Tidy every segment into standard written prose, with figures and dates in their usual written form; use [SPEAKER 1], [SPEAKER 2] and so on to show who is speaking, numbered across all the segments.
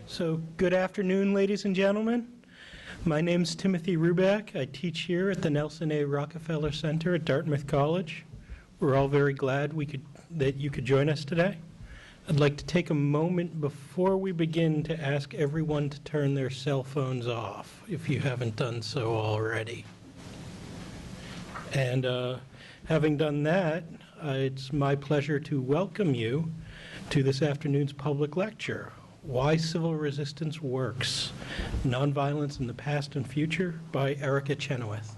[SPEAKER 1] So good afternoon, ladies and gentlemen. My name's Timothy Ruback. I teach here at the Nelson A. Rockefeller Center at Dartmouth College. We're all very glad that you could join us today. I'd like to take a moment before we begin to ask everyone to turn their cell phones off, if you haven't done so already. And having done that, it's my pleasure to welcome you to this afternoon's public lecture, Why Civil Resistance Works, Nonviolence in the Past and Future by Íréka Tchainéuth.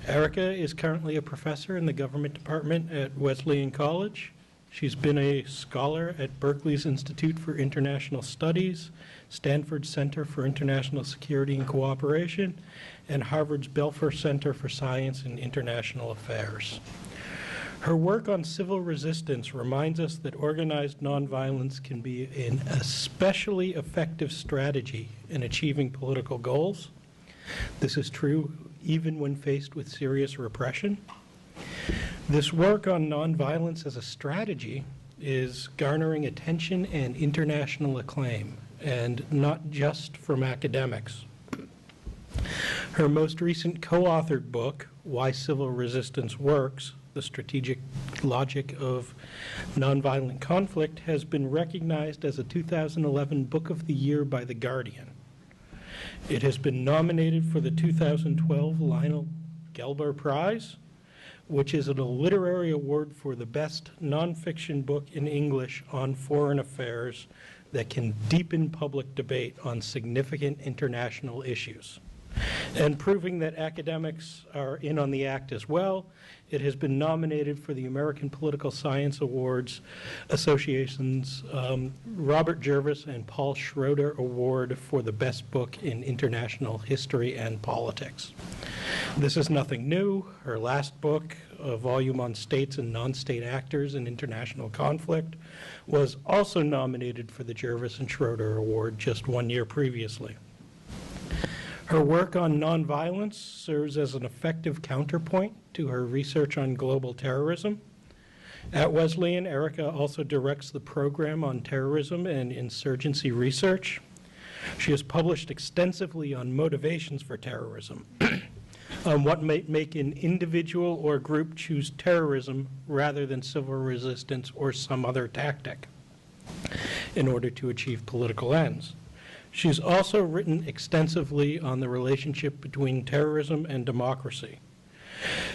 [SPEAKER 1] Íréka is currently a professor in the government department at Wesleyan College. She's been a scholar at Berkeley's Institute for International Studies, Stanford's Center for International Security and Cooperation, and Harvard's Belfer Center for Science and International Affairs. Her work on civil resistance reminds us that organized nonviolence can be an especially effective strategy in achieving political goals. This is true even when faced with serious repression. This work on nonviolence as a strategy is garnering attention and international acclaim, and not just from academics. Her most recent co-authored book, Why Civil Resistance Works, The Strategic Logic of Nonviolent Conflict, has been recognized as a 2011 Book of the Year by The Guardian. It has been nominated for the 2012 Lionel Gelber Prize, which is a literary award for the best nonfiction book in English on foreign affairs that can deepen public debate on significant international issues. And proving that academics are in on the act as well, it has been nominated for the American Political Science Awards Association's Robert Jervis and Paul Schroeder Award for the best book in international history and politics. This is nothing new. Her last book, a volume on states and non-state actors in international conflict, was also nominated for the Jervis and Schroeder Award just 1 year previously. Her work on nonviolence serves as an effective counterpoint to her research on global terrorism. At Wesleyan, Íréka also directs the program on terrorism and insurgency research. She has published extensively on motivations for terrorism, on what might make an individual or group choose terrorism rather than civil resistance or some other tactic in order to achieve political ends. She's also written extensively on the relationship between terrorism and democracy.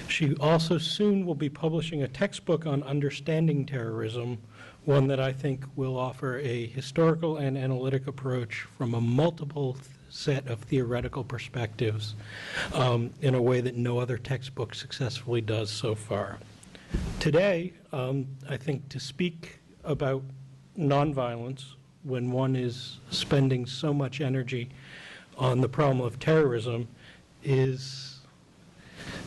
[SPEAKER 1] She also soon will be publishing a textbook on understanding terrorism, one that I think will offer a historical and analytic approach from a multiple set of theoretical perspectives in a way that no other textbook successfully does so far. Today, I think to speak about nonviolence when one is spending so much energy on the problem of terrorism is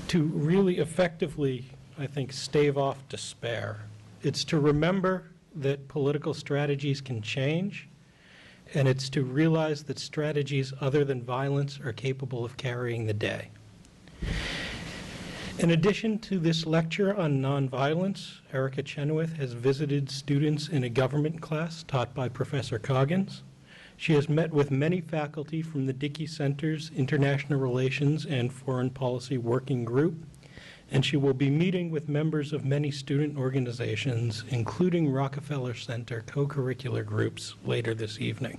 [SPEAKER 1] to really effectively, I think, stave off despair. It's to remember that political strategies can change, and it's to realize that strategies other than violence are capable of carrying the day. In addition to this lecture on nonviolence, Íréka Tchainéuth has visited students in a government class taught by Professor Coggins. She has met with many faculty from the Dickey Center's International Relations and Foreign Policy Working Group, and she will be meeting with members of many student organizations, including Rockefeller Center co-curricular groups, later this evening.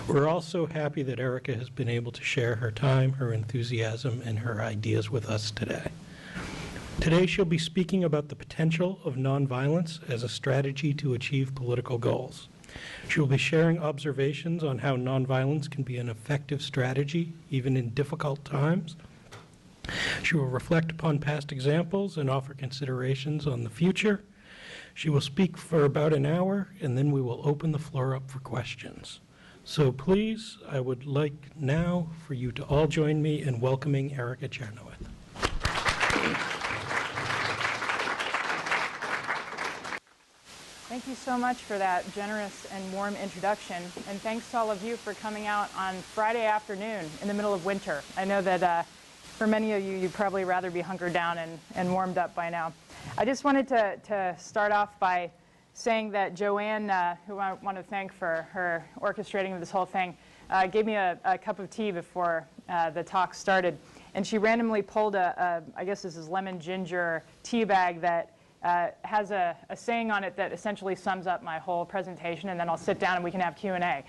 [SPEAKER 1] We're also happy that Íréka has been able to share her time, her enthusiasm, and her ideas with us today. Today she'll be speaking about the potential of nonviolence as a strategy to achieve political goals. She will be sharing observations on how nonviolence can be an effective strategy, even in difficult times. She will reflect upon past examples and offer considerations on the future. She will speak for about an hour, and then we will open the floor up for questions. So please, I would like now for you to all join me in welcoming Íréka Tchainéuth.
[SPEAKER 2] Thank you so much for that generous and warm introduction, and thanks to all of you for coming out on Friday afternoon in the middle of winter. I know that for many of you, you'd probably rather be hunkered down and warmed up by now. I just wanted to start off by saying that Joanne, who I want to thank for her orchestrating of this whole thing, gave me a cup of tea before the talk started. And she randomly pulled I guess this is lemon ginger tea bag that has a saying on it that essentially sums up my whole presentation, and then I'll sit down and we can have Q&A,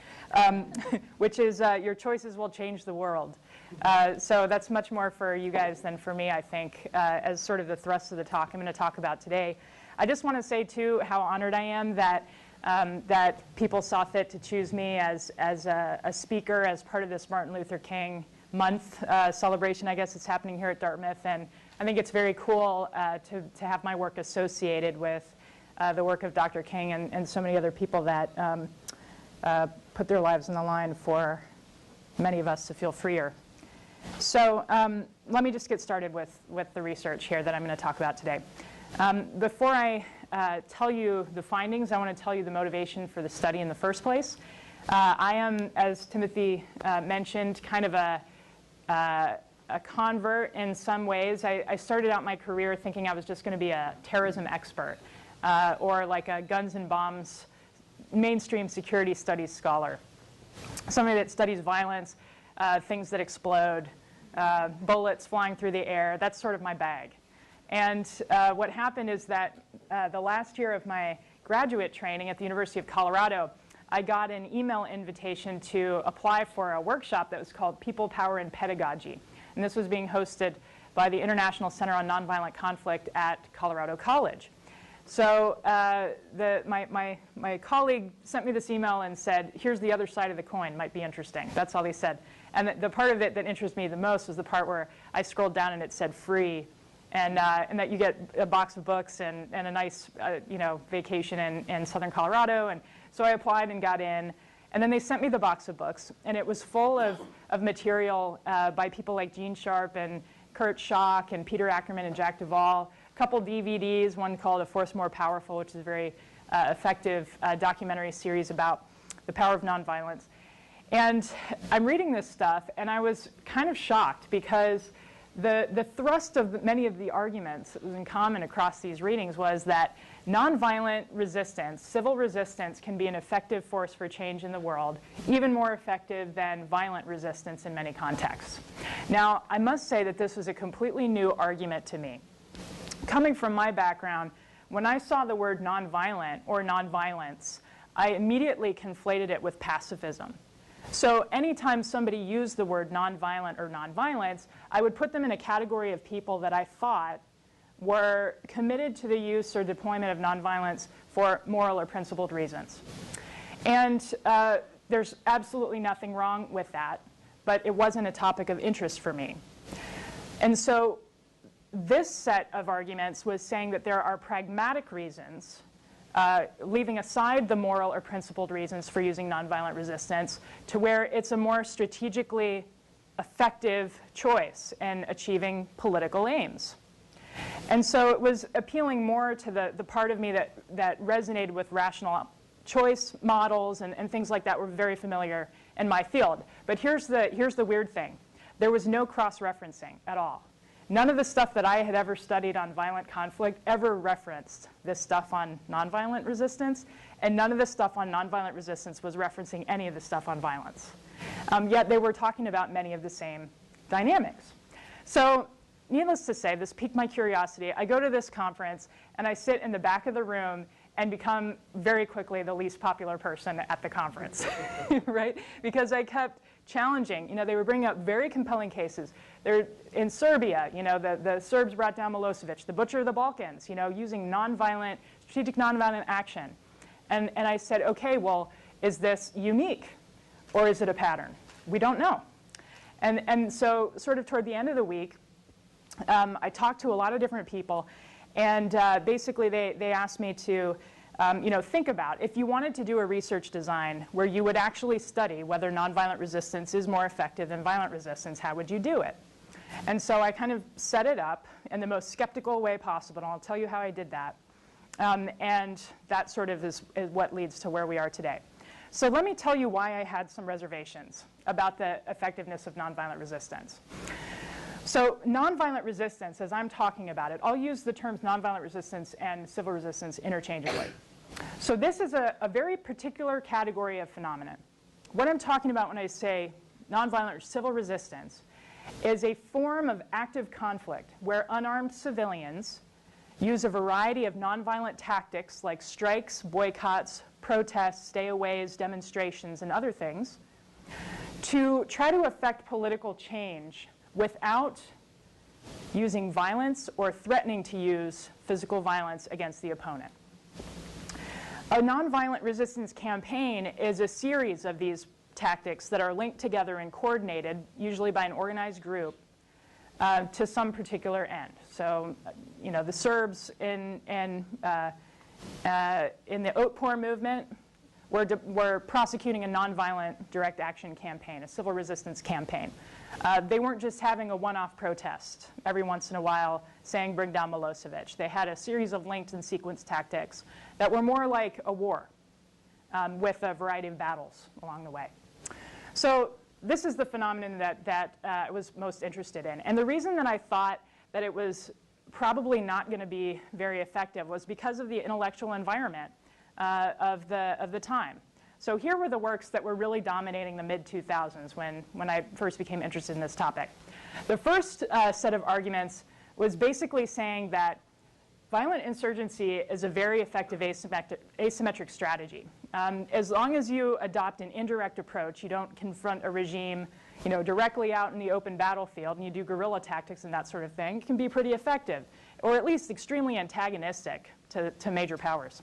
[SPEAKER 2] which is your choices will change the world. So that's much more for you guys than for me, I think, as sort of the thrust of the talk I'm going to talk about today. I just want to say, too, how honored I am that that people saw fit to choose me as a speaker as part of this Martin Luther King month celebration. I guess it's happening here at Dartmouth, and I think it's very cool to have my work associated with the work of Dr. King and so many other people that put their lives on the line for many of us to feel freer. So let me just get started with the research here that I'm going to talk about today. Before I tell you the findings, I want to tell you the motivation for the study in the first place. I am, as Timothy mentioned, kind of a convert in some ways. I started out my career thinking I was just going to be a terrorism expert or like a guns and bombs mainstream security studies scholar. Somebody that studies violence, things that explode, bullets flying through the air. That's sort of my bag. And what happened is that the last year of my graduate training at the University of Colorado, I got an email invitation to apply for a workshop that was called People, Power, and Pedagogy. And this was being hosted by the International Center on Nonviolent Conflict at Colorado College. So my colleague sent me this email and said, here's the other side of the coin, might be interesting. That's all he said. And the part of it that interested me the most was the part where I scrolled down and it said free, and that you get a box of books and a nice vacation in southern Colorado. And so I applied and got in. And then they sent me the box of books, and it was full of material by people like Gene Sharp and Kurt Schock and Peter Ackerman and Jack Duvall. A couple DVDs, one called A Force More Powerful, which is a very effective documentary series about the power of nonviolence. And I'm reading this stuff, and I was kind of shocked because the thrust of many of the arguments that was in common across these readings was that nonviolent resistance, civil resistance, can be an effective force for change in the world, even more effective than violent resistance in many contexts. Now, I must say that this was a completely new argument to me. Coming from my background, when I saw the word nonviolent or nonviolence, I immediately conflated it with pacifism. So anytime somebody used the word nonviolent or nonviolence, I would put them in a category of people that I thought were committed to the use or deployment of nonviolence for moral or principled reasons. And there's absolutely nothing wrong with that, but it wasn't a topic of interest for me. And so this set of arguments was saying that there are pragmatic reasons, leaving aside the moral or principled reasons for using nonviolent resistance, to where it's a more strategically effective choice in achieving political aims. And so it was appealing more to the part of me that resonated with rational choice models and things like that were very familiar in my field. But here's the weird thing. There was no cross-referencing at all. None of the stuff that I had ever studied on violent conflict ever referenced this stuff on nonviolent resistance, and none of the stuff on nonviolent resistance was referencing any of the stuff on violence. Yet they were talking about many of the same dynamics. So needless to say, this piqued my curiosity. I go to this conference, and I sit in the back of the room and become very quickly the least popular person at the conference, right? Because I kept challenging. They were bringing up very compelling cases. They're in Serbia, the Serbs brought down Milosevic, the butcher of the Balkans, using nonviolent, strategic nonviolent action. And I said, okay, well, is this unique or is it a pattern? We don't know. And so sort of toward the end of the week, I talked to a lot of different people, and basically they asked me to think about if you wanted to do a research design where you would actually study whether nonviolent resistance is more effective than violent resistance, how would you do it? And so I kind of set it up in the most skeptical way possible, and I'll tell you how I did that. And that sort of is what leads to where we are today. So let me tell you why I had some reservations about the effectiveness of nonviolent resistance. So nonviolent resistance, as I'm talking about it, I'll use the terms nonviolent resistance and civil resistance interchangeably. So this is a very particular category of phenomenon. What I'm talking about when I say nonviolent or civil resistance is a form of active conflict where unarmed civilians use a variety of nonviolent tactics like strikes, boycotts, protests, stay-aways, demonstrations, and other things to try to affect political change without using violence or threatening to use physical violence against the opponent. A nonviolent resistance campaign is a series of these tactics that are linked together and coordinated, usually by an organized group, to some particular end. So, you know, the Serbs in the Otpor movement were prosecuting a nonviolent direct action campaign, a civil resistance campaign. They weren't just having a one-off protest every once in a while saying, bring down Milosevic. They had a series of linked and sequenced tactics that were more like a war with a variety of battles along the way. So this is the phenomenon that I was most interested in. And the reason that I thought that it was probably not going to be very effective was because of the intellectual environment of the time. So here were the works that were really dominating the mid-2000s when I first became interested in this topic. The first set of arguments was basically saying that violent insurgency is a very effective asymmetric strategy. As long as you adopt an indirect approach, you don't confront a regime, you know, directly out in the open battlefield, and you do guerrilla tactics and that sort of thing, it can be pretty effective, or at least extremely antagonistic to major powers.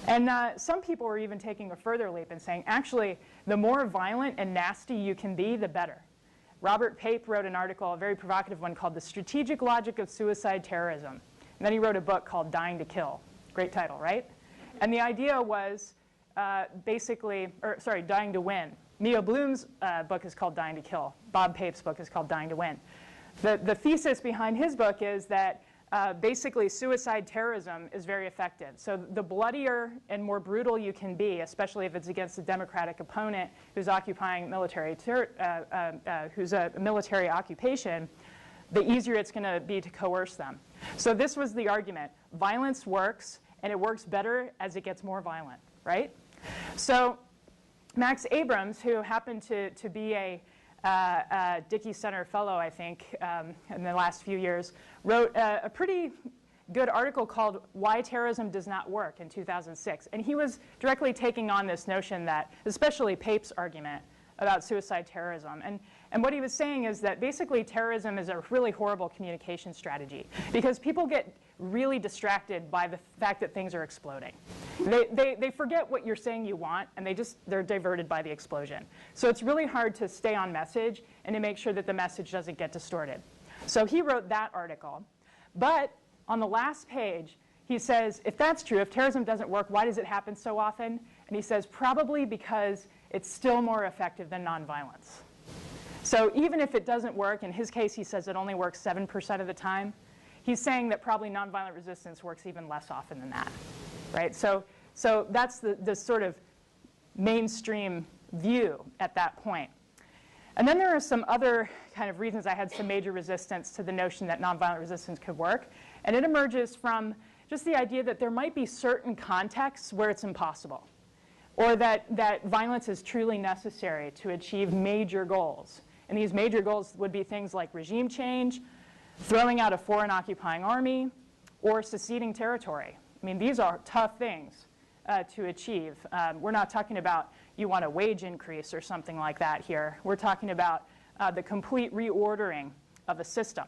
[SPEAKER 2] And some people were even taking a further leap and saying, actually, the more violent and nasty you can be, the better. Robert Pape wrote an article, a very provocative one, called The Strategic Logic of Suicide Terrorism. And then he wrote a book called Dying to Kill. Great title, right? And the idea was Dying to Win. Neo Bloom's book is called Dying to Kill. Bob Pape's book is called Dying to Win. The thesis behind his book is that basically suicide terrorism is very effective. So the bloodier and more brutal you can be, especially if it's against a democratic opponent who's occupying who's a military occupation, the easier it's going to be to coerce them. So this was the argument. Violence works, and it works better as it gets more violent, right? So Max Abrams, who happened to be a Dickey Center Fellow, I think, in the last few years, wrote a pretty good article called Why Terrorism Does Not Work in 2006. And he was directly taking on this notion that, especially Pape's argument about suicide terrorism. And what he was saying is that basically terrorism is a really horrible communication strategy because people get really distracted by the fact that things are exploding. They forget what you're saying you want, and they're diverted by the explosion. So it's really hard to stay on message and to make sure that the message doesn't get distorted. So he wrote that article. But on the last page, he says, if that's true, if terrorism doesn't work, why does it happen so often? And he says, probably because it's still more effective than nonviolence. So even if it doesn't work, in his case he says it only works 7% of the time, he's saying that probably nonviolent resistance works even less often than that, right? So that's the sort of mainstream view at that point. And then there are some other kind of reasons I had some major resistance to the notion that nonviolent resistance could work. And it emerges from just the idea that there might be certain contexts where it's impossible, or that violence is truly necessary to achieve major goals. And these major goals would be things like regime change, throwing out a foreign occupying army, or seceding territory. I mean, these are tough things to achieve. We're not talking about you want a wage increase or something like that here. We're talking about the complete reordering of a system.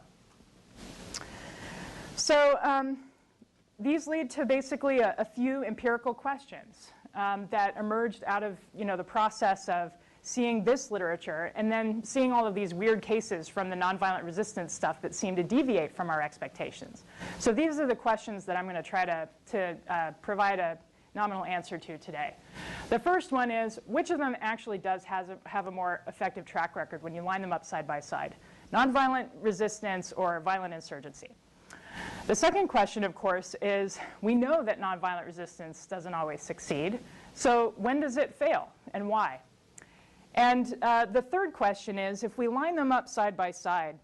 [SPEAKER 2] So these lead to basically a few empirical questions that emerged out of the process of seeing this literature and then seeing all of these weird cases from the nonviolent resistance stuff that seem to deviate from our expectations. So these are the questions that I'm going to try to provide a nominal answer to today. The first one is, which of them actually does have a more effective track record when you line them up side by side? Nonviolent resistance or violent insurgency? The second question, of course, is we know that nonviolent resistance doesn't always succeed. So when does it fail and why? And the third question is, if we line them up side by side,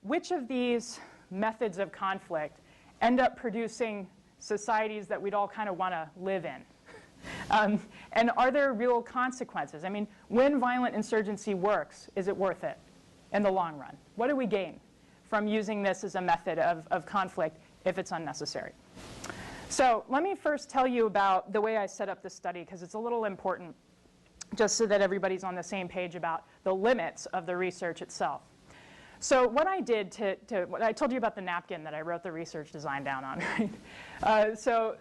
[SPEAKER 2] which of these methods of conflict end up producing societies that we'd all kind of want to live in? And are there real consequences? I mean, when violent insurgency works, is it worth it in the long run? What do we gain from using this as a method of conflict if it's unnecessary? So let me first tell you about the way I set up this study, because it's a little important, just so that everybody's on the same page about the limits of the research itself. So what I did what I told you about the napkin that I wrote the research design down on, right? So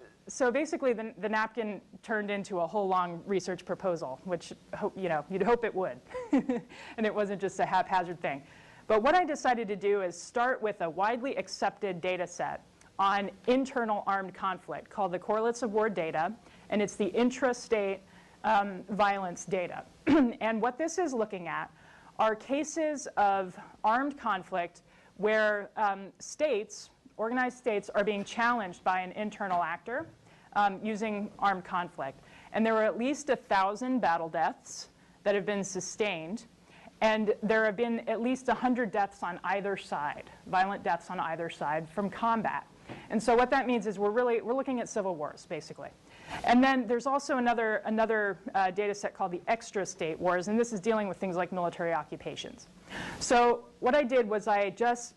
[SPEAKER 2] basically the napkin turned into a whole long research proposal, which you'd hope it would. And it wasn't just a haphazard thing. But what I decided to do is start with a widely accepted data set on internal armed conflict called the Correlates of War data, and it's the intrastate violence data. And what this is looking at are cases of armed conflict where organized states are being challenged by an internal actor using armed conflict. And there were at least 1,000 battle deaths that have been sustained, and there have been at least 100 deaths on either side, violent deaths on either side from combat. And so what that means is we're looking at civil wars, basically. And then there's also another data set called the extra-state wars, and this is dealing with things like military occupations. So what I did was I just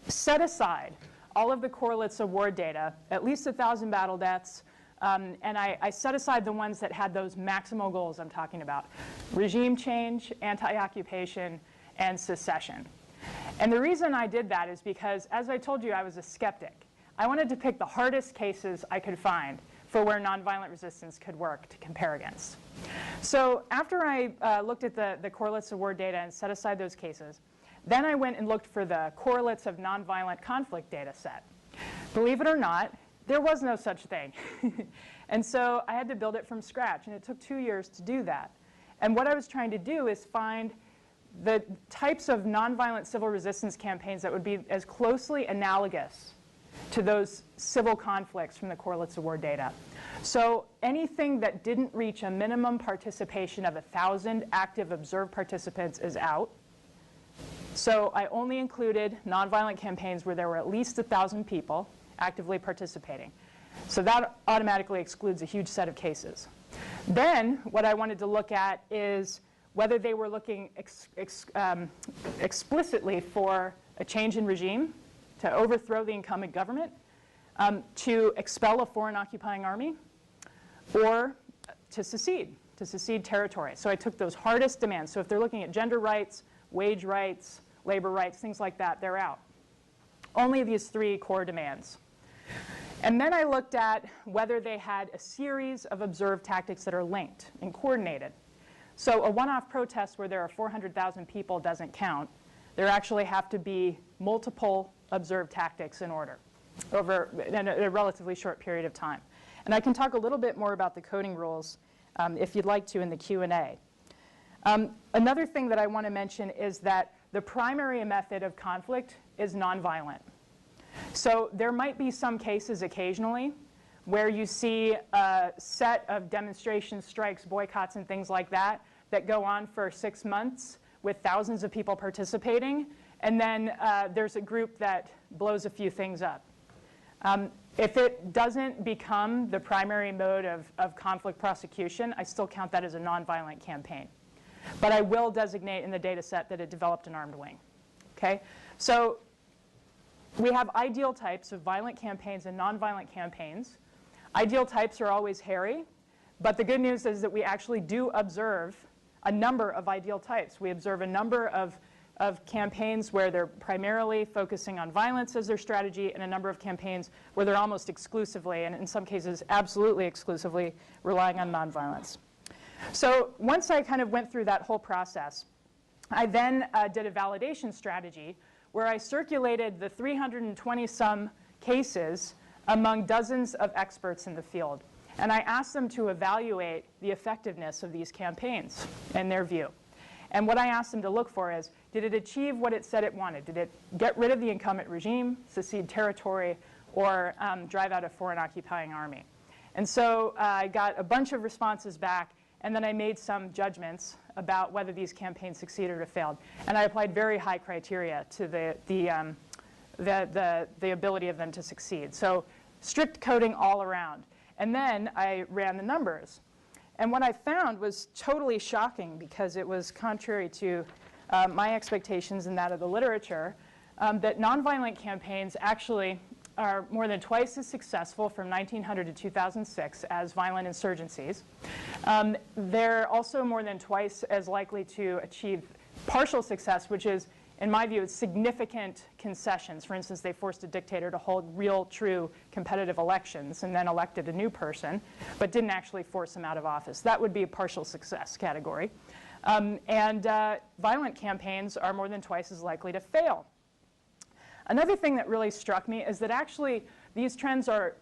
[SPEAKER 2] set aside all of the correlates of war data, at least 1,000 battle deaths, and I set aside the ones that had those maximal goals I'm talking about: regime change, anti-occupation, and secession. And the reason I did that is because, as I told you, I was a skeptic. I wanted to pick the hardest cases I could find for where nonviolent resistance could work to compare against. So after I looked at the correlates of war data and set aside those cases, then I went and looked for the correlates of nonviolent conflict data set. Believe it or not, there was no such thing. And so I had to build it from scratch, and it took 2 years to do that. And what I was trying to do is find the types of nonviolent civil resistance campaigns that would be as closely analogous to those civil conflicts from the correlates of war data. So anything that didn't reach a minimum participation of 1,000 active observed participants is out. So I only included nonviolent campaigns where there were at least 1,000 people actively participating. So that automatically excludes a huge set of cases. Then what I wanted to look at is whether they were looking explicitly for a change in regime, to overthrow the incumbent government, to expel a foreign occupying army, or to secede territory. So I took those hardest demands. So if they're looking at gender rights, wage rights, labor rights, things like that, they're out. Only these 3 core demands. And then I looked at whether they had a series of observed tactics that are linked and coordinated. So a one-off protest where there are 400,000 people doesn't count. There actually have to be multiple observed tactics in order over a relatively short period of time. And I can talk a little bit more about the coding rules if you'd like to in the Q&A. Another thing that I want to mention is that the primary method of conflict is nonviolent. So there might be some cases occasionally where you see a set of demonstrations, strikes, boycotts, and things like that that go on for 6 months with thousands of people participating, and then there's a group that blows a few things up. If it doesn't become the primary mode of conflict prosecution, I still count that as a nonviolent campaign. But I will designate in the data set that it developed an armed wing. Okay? So we have ideal types of violent campaigns and nonviolent campaigns. Ideal types are always hairy, but the good news is that we actually do observe a number of ideal types. We observe a number of campaigns where they're primarily focusing on violence as their strategy, and a number of campaigns where they're almost exclusively, and in some cases absolutely exclusively, relying on nonviolence. So once I kind of went through that whole process, I then did a validation strategy where I circulated the 320-some cases among dozens of experts in the field. And I asked them to evaluate the effectiveness of these campaigns in their view. And what I asked them to look for is, did it achieve what it said it wanted? Did it get rid of the incumbent regime, secede territory, or drive out a foreign occupying army? And so I got a bunch of responses back, and then I made some judgments about whether these campaigns succeeded or failed. And I applied very high criteria to the ability of them to succeed. So strict coding all around. And then I ran the numbers. And what I found was totally shocking because it was contrary to my expectations and that of the literature, that nonviolent campaigns actually are more than twice as successful from 1900 to 2006 as violent insurgencies. They're also more than twice as likely to achieve partial success, which is, in my view, significant concessions. For instance, they forced a dictator to hold real, true competitive elections and then elected a new person, but didn't actually force him out of office. That would be a partial success category. Violent campaigns are more than twice as likely to fail. Another thing that really struck me is that actually these trends are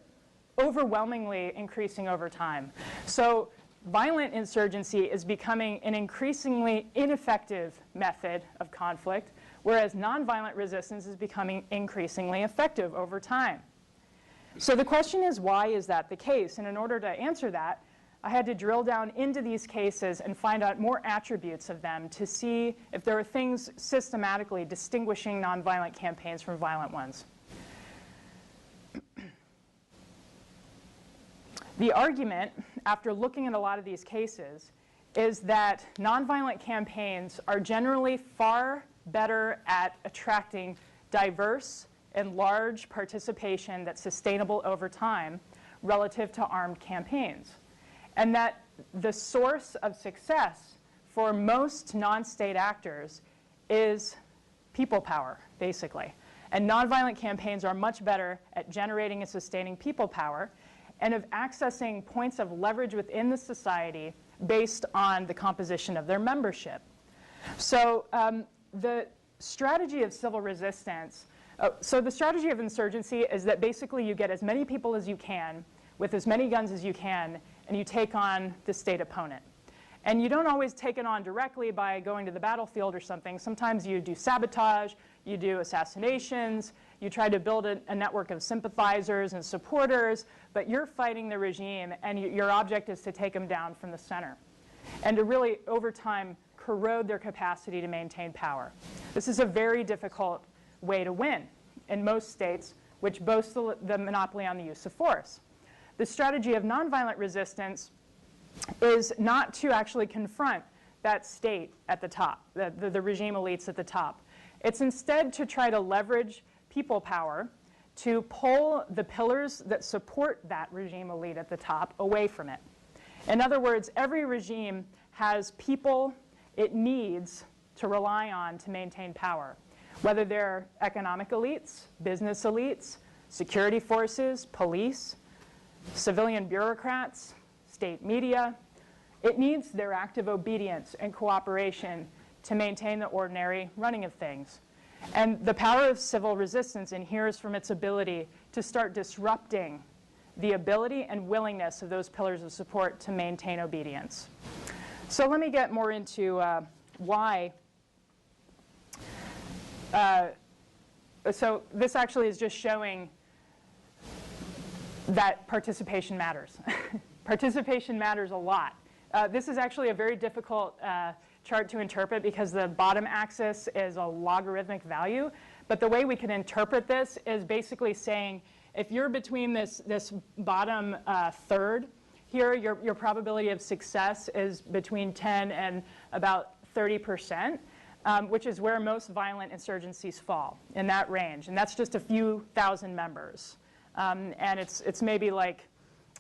[SPEAKER 2] overwhelmingly increasing over time. So violent insurgency is becoming an increasingly ineffective method of conflict, whereas nonviolent resistance is becoming increasingly effective over time. So the question is, why is that the case? And in order to answer that, I had to drill down into these cases and find out more attributes of them to see if there are things systematically distinguishing nonviolent campaigns from violent ones. The argument, after looking at a lot of these cases, is that nonviolent campaigns are generally far better at attracting diverse and large participation that's sustainable over time relative to armed campaigns. And that the source of success for most non-state actors is people power, basically. And nonviolent campaigns are much better at generating and sustaining people power and of accessing points of leverage within the society based on the composition of their membership. So the strategy of civil resistance, so the strategy of insurgency is that basically you get as many people as you can with as many guns as you can, and you take on the state opponent. And you don't always take it on directly by going to the battlefield or something. Sometimes you do sabotage, you do assassinations, you try to build a network of sympathizers and supporters, but you're fighting the regime, and your object is to take them down from the center and to really, over time, corrode their capacity to maintain power. This is a very difficult way to win in most states which boast the monopoly on the use of force. The strategy of nonviolent resistance is not to actually confront that state at the top, the regime elites at the top. It's instead to try to leverage people power to pull the pillars that support that regime elite at the top away from it. In other words, every regime has people it needs to rely on to maintain power, whether they're economic elites, business elites, security forces, police, civilian bureaucrats, state media. It needs their active obedience and cooperation to maintain the ordinary running of things. And the power of civil resistance inheres from its ability to start disrupting the ability and willingness of those pillars of support to maintain obedience. So let me get more into why. So this actually is just showing that participation matters. Participation matters a lot. This is actually a very difficult chart to interpret because the bottom axis is a logarithmic value. But the way we can interpret this is basically saying if you're between this bottom third here, your probability of success is between 10 and about 30%, which is where most violent insurgencies fall, in that range. And that's just a few thousand members. And it's maybe like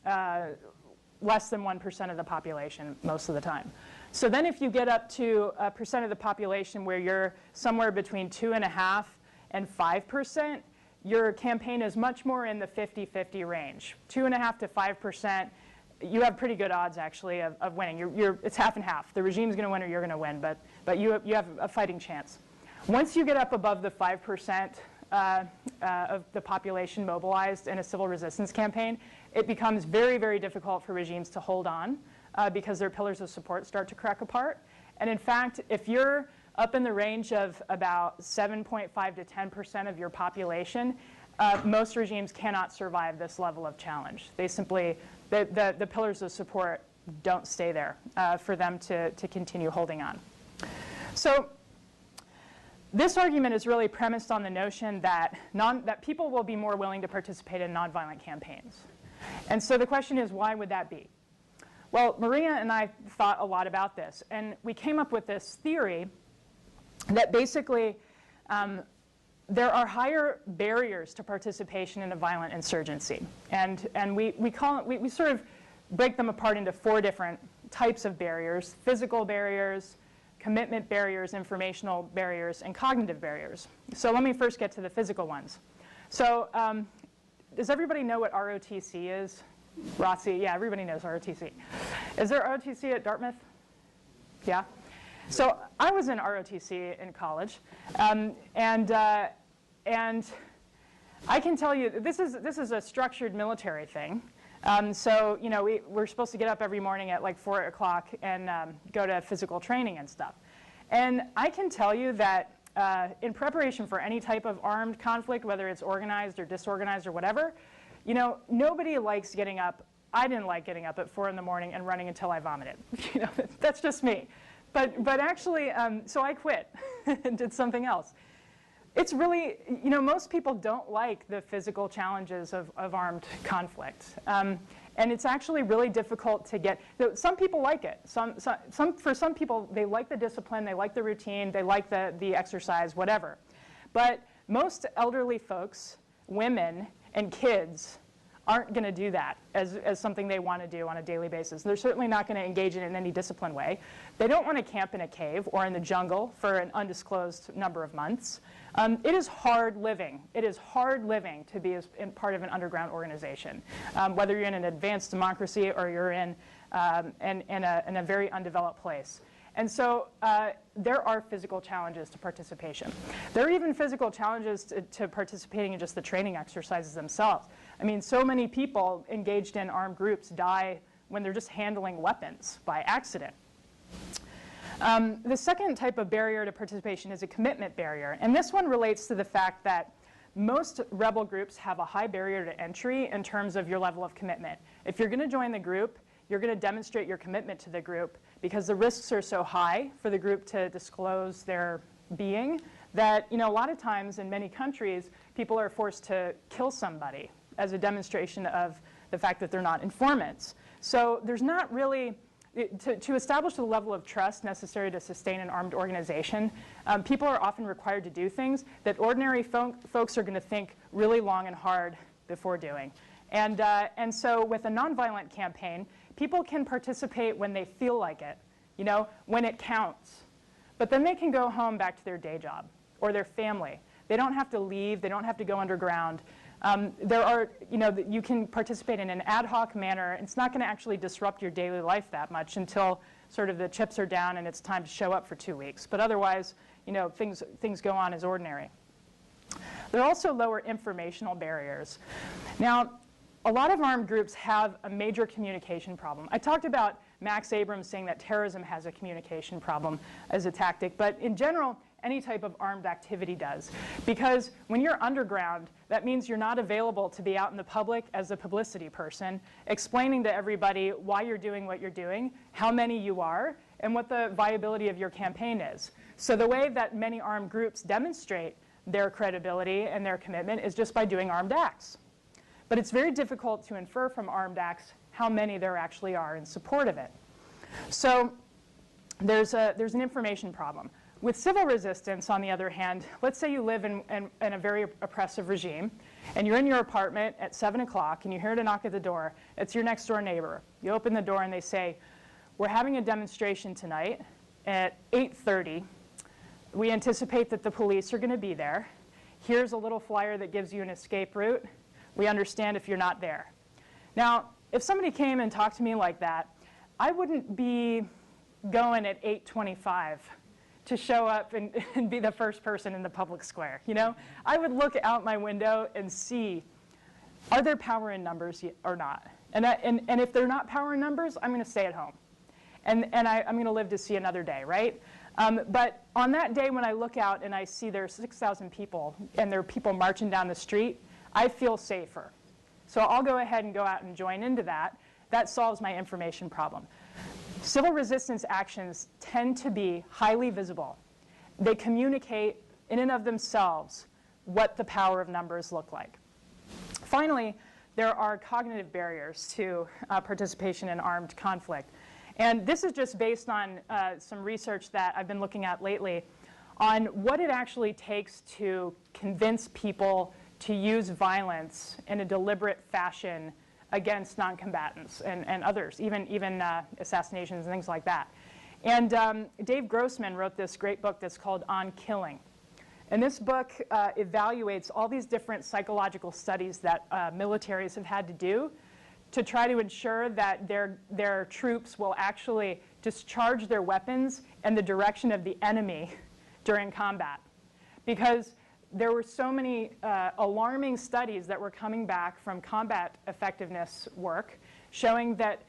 [SPEAKER 2] less than 1% of the population most of the time. So then if you get up to a percent of the population where you're somewhere between 2.5% and 5%, your campaign is much more in the 50-50 range. 2.5% to 5%, you have pretty good odds actually of winning. It's half and half. The regime's going to win or you're going to win, but you have a fighting chance. Once you get up above the 5% of the population mobilized in a civil resistance campaign, it becomes very, very difficult for regimes to hold on because their pillars of support start to crack apart. And in fact, if you're up in the range of about 7.5 to 10% of your population, most regimes cannot survive this level of challenge. They simply, the pillars of support don't stay there for them to continue holding on. So This argument is really premised on the notion that people will be more willing to participate in nonviolent campaigns. And so the question is, why would that be? Well, Maria and I thought a lot about this, and we came up with this theory that basically there are higher barriers to participation in a violent insurgency. And we sort of break them apart into 4 different types of barriers: physical barriers, commitment barriers, informational barriers, and cognitive barriers. So let me first get to the physical ones. So does everybody know what ROTC is? ROTC, yeah, everybody knows ROTC. Is there ROTC at Dartmouth? Yeah? So I was in ROTC in college, and I can tell you this is a structured military thing. So you know we're supposed to get up every morning at like 4 o'clock and go to physical training and stuff. And I can tell you that in preparation for any type of armed conflict, whether it's organized or disorganized or whatever, you know, nobody likes getting up. I didn't like getting up at 4 in the morning and running until I vomited. You know, that's just me. But actually, so I quit and did something else. It's really, you know, most people don't like the physical challenges of armed conflict. And it's actually really difficult to get. Some people like it. For some people, they like the discipline, they like the routine, they like the exercise, whatever. But most elderly folks, women, and kids aren't going to do that as something they want to do on a daily basis. They're certainly not going to engage in any disciplined way. They don't want to camp in a cave or in the jungle for an undisclosed number of months. It is hard living. It is hard living to be part of an underground organization, whether you're in an advanced democracy or you're in a very undeveloped place. And so there are physical challenges to participation. There are even physical challenges to participating in just the training exercises themselves. I mean, so many people engaged in armed groups die when they're just handling weapons by accident. The second type of barrier to participation is a commitment barrier. And this one relates to the fact that most rebel groups have a high barrier to entry in terms of your level of commitment. If you're going to join the group, you're going to demonstrate your commitment to the group because the risks are so high for the group to disclose their being that, you know, a lot of times in many countries, people are forced to kill somebody as a demonstration of the fact that they're not informants. So there's not really, to establish the level of trust necessary to sustain an armed organization, people are often required to do things that ordinary folks are going to think really long and hard before doing. And so with a nonviolent campaign, people can participate when they feel like it, you know, when it counts. But then they can go home back to their day job or their family. They don't have to leave. They don't have to go underground. There are, you know, you can participate in an ad hoc manner. It's not going to actually disrupt your daily life that much until sort of the chips are down and it's time to show up for 2 weeks. But otherwise, you know, things go on as ordinary. There are also lower informational barriers. Now, a lot of armed groups have a major communication problem. I talked about Max Abrams saying that terrorism has a communication problem as a tactic, but in general, any type of armed activity does. Because when you're underground, that means you're not available to be out in the public as a publicity person, explaining to everybody why you're doing what you're doing, how many you are, and what the viability of your campaign is. So the way that many armed groups demonstrate their credibility and their commitment is just by doing armed acts. But it's very difficult to infer from armed acts how many there actually are in support of it. So there's an information problem. With civil resistance, on the other hand, let's say you live in a very oppressive regime, and you're in your apartment at 7 o'clock, and you hear a knock at the door. It's your next door neighbor. You open the door, and they say, we're having a demonstration tonight at 8:30. We anticipate that the police are going to be there. Here's a little flyer that gives you an escape route. We understand if you're not there. Now, if somebody came and talked to me like that, I wouldn't be going at 8:25 to show up and be the first person in the public square. You know, I would look out my window and see, are there power in numbers or not? And if they're not power in numbers, I'm going to stay at home. And I'm going to live to see another day, right? But on that day when I look out and I see there are 6,000 people and there are people marching down the street, I feel safer. So I'll go ahead and go out and join into that. That solves my information problem. Civil resistance actions tend to be highly visible. They communicate in and of themselves what the power of numbers look like. Finally, there are cognitive barriers to participation in armed conflict. And this is just based on some research that I've been looking at lately on what it actually takes to convince people to use violence in a deliberate fashion against non-combatants and others, even assassinations and things like that. And Dave Grossman wrote this great book that's called On Killing. And this book evaluates all these different psychological studies that militaries have had to do to try to ensure that their troops will actually discharge their weapons in the direction of the enemy during combat. Because there were so many alarming studies that were coming back from combat effectiveness work showing that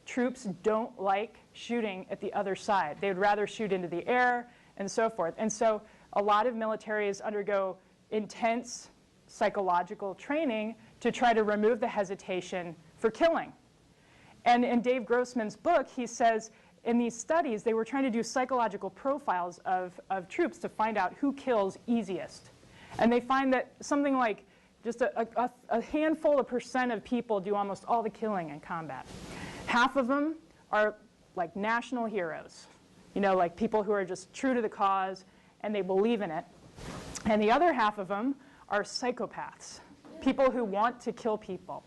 [SPEAKER 2] troops don't like shooting at the other side. They would rather shoot into the air and so forth. And so a lot of militaries undergo intense psychological training to try to remove the hesitation for killing. And in Dave Grossman's book, he says in these studies, they were trying to do psychological profiles of troops to find out who kills easiest. And they find that something like just a handful of % of people do almost all the killing in combat. Half of them are like national heroes, like people who are just true to the cause and they believe in it. And the other half of them are psychopaths, people who want to kill people.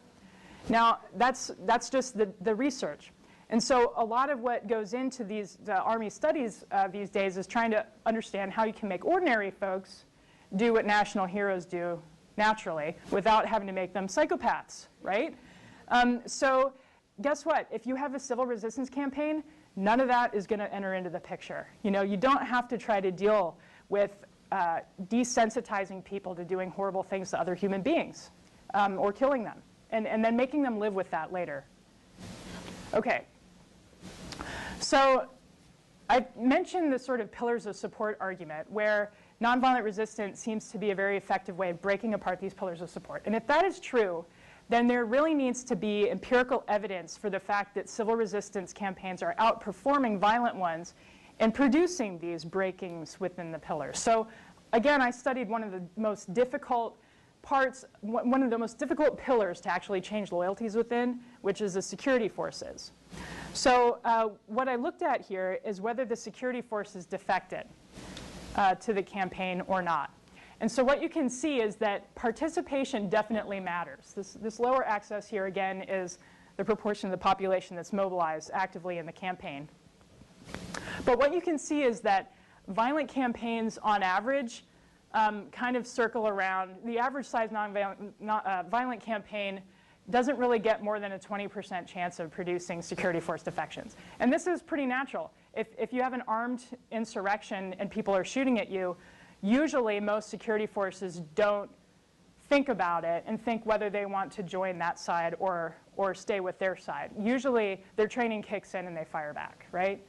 [SPEAKER 2] Now, that's just the research. And so a lot of what goes into these Army studies these days is trying to understand how you can make ordinary folks do what national heroes do naturally without having to make them psychopaths, right? So guess what? If you have a civil resistance campaign, none of that is going to enter into the picture. You don't have to try to deal with desensitizing people to doing horrible things to other human beings or killing them and then making them live with that later. Okay. So I mentioned the sort of pillars of support argument where nonviolent resistance seems to be a very effective way of breaking apart these pillars of support. And if that is true, then there really needs to be empirical evidence for the fact that civil resistance campaigns are outperforming violent ones and producing these breakings within the pillars. So again, I studied one of the most difficult parts, one of the most difficult pillars to actually change loyalties within, which is the security forces. So what I looked at here is whether the security forces defected to the campaign or not. And so what you can see is that participation definitely matters. This lower axis here, again, is the proportion of the population that's mobilized actively in the campaign. But what you can see is that violent campaigns, on average, kind of circle around. The average size violent campaign doesn't really get more than a 20% chance of producing security force defections. And this is pretty natural. If you have an armed insurrection and people are shooting at you, usually most security forces don't think about it and think whether they want to join that side or stay with their side. Usually their training kicks in and they fire back, right?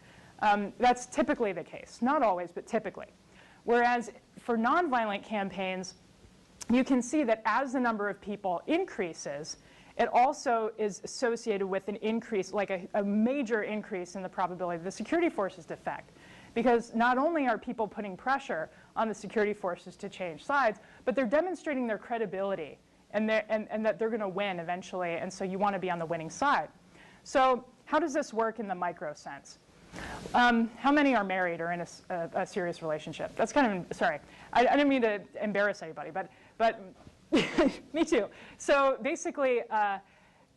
[SPEAKER 2] That's typically the case. Not always, but typically. Whereas for nonviolent campaigns, you can see that as the number of people increases, it also is associated with an increase, like a major increase in the probability the security forces defect. Because not only are people putting pressure on the security forces to change sides, but they're demonstrating their credibility and that they're going to win eventually, and so you want to be on the winning side. So how does this work in the micro sense? How many are married or in a serious relationship? That's kind of, sorry, I didn't mean to embarrass anybody, but me too. So basically,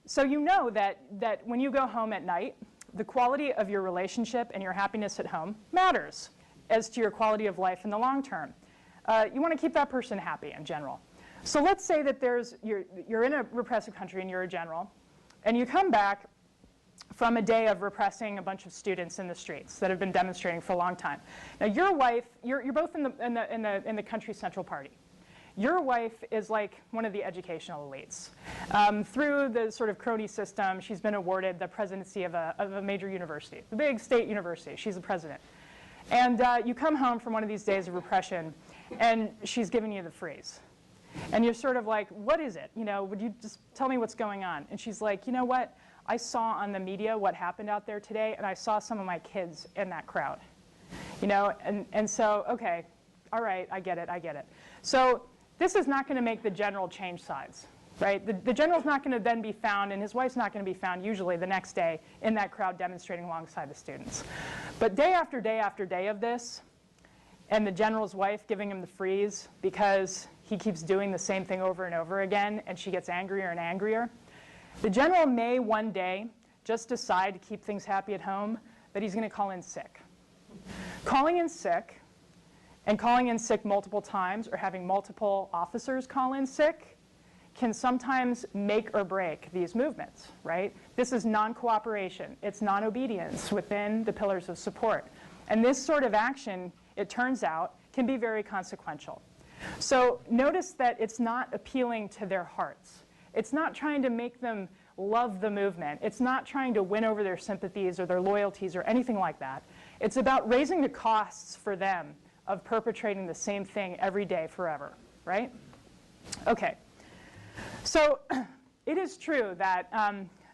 [SPEAKER 2] so you know that when you go home at night, the quality of your relationship and your happiness at home matters as to your quality of life in the long term. You want to keep that person happy in general. So let's say that you're in a repressive country and you're a general, and you come back from a day of repressing a bunch of students in the streets that have been demonstrating for a long time. Now your wife, you're both in the country's central party. Your wife is like one of the educational elites. Through the sort of crony system, she's been awarded the presidency of a major university, the big state university. She's the president. And you come home from one of these days of repression, and she's giving you the freeze. And you're sort of like, what is it? Would you just tell me what's going on? And she's like, you know what? I saw on the media what happened out there today, and I saw some of my kids in that crowd. And so, okay, all right, I get it, I get it. So this is not going to make the general change sides, right? The general's not going to then be found, and his wife's not going to be found usually the next day in that crowd demonstrating alongside the students. But day after day after day of this, and the general's wife giving him the freeze because he keeps doing the same thing over and over again, and she gets angrier and angrier, the general may one day just decide to keep things happy at home that he's going to call in sick. Calling in sick, and calling in sick multiple times, or having multiple officers call in sick, can sometimes make or break these movements, right? This is non-cooperation. It's non-obedience within the pillars of support. And this sort of action, it turns out, can be very consequential. So notice that it's not appealing to their hearts. It's not trying to make them love the movement. It's not trying to win over their sympathies or their loyalties or anything like that. It's about raising the costs for them of perpetrating the same thing every day forever, right? Okay. So it is true that,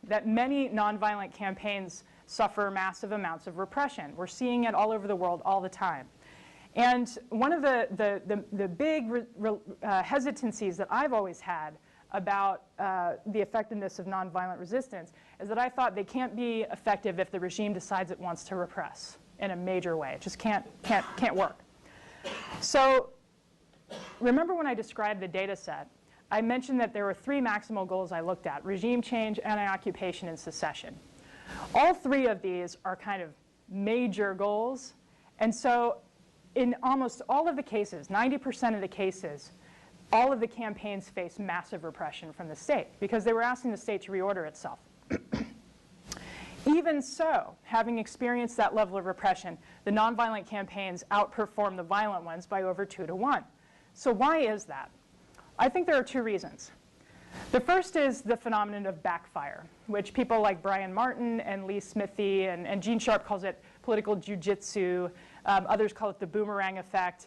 [SPEAKER 2] that many nonviolent campaigns suffer massive amounts of repression. We're seeing it all over the world all the time. And one of the big hesitancies that I've always had about the effectiveness of nonviolent resistance is that I thought they can't be effective if the regime decides it wants to repress in a major way. It just can't work. So remember when I described the data set, I mentioned that there were three maximal goals I looked at: regime change, anti-occupation, and secession. All three of these are kind of major goals. And so in almost all of the cases, 90% of the cases, all of the campaigns faced massive repression from the state because they were asking the state to reorder itself. Even so, having experienced that level of repression, the nonviolent campaigns outperformed the violent ones by over 2 to 1. So why is that? I think there are two reasons. The first is the phenomenon of backfire, which people like Brian Martin and Lee Smithy and Gene Sharp calls it political jujitsu. Others call it the boomerang effect.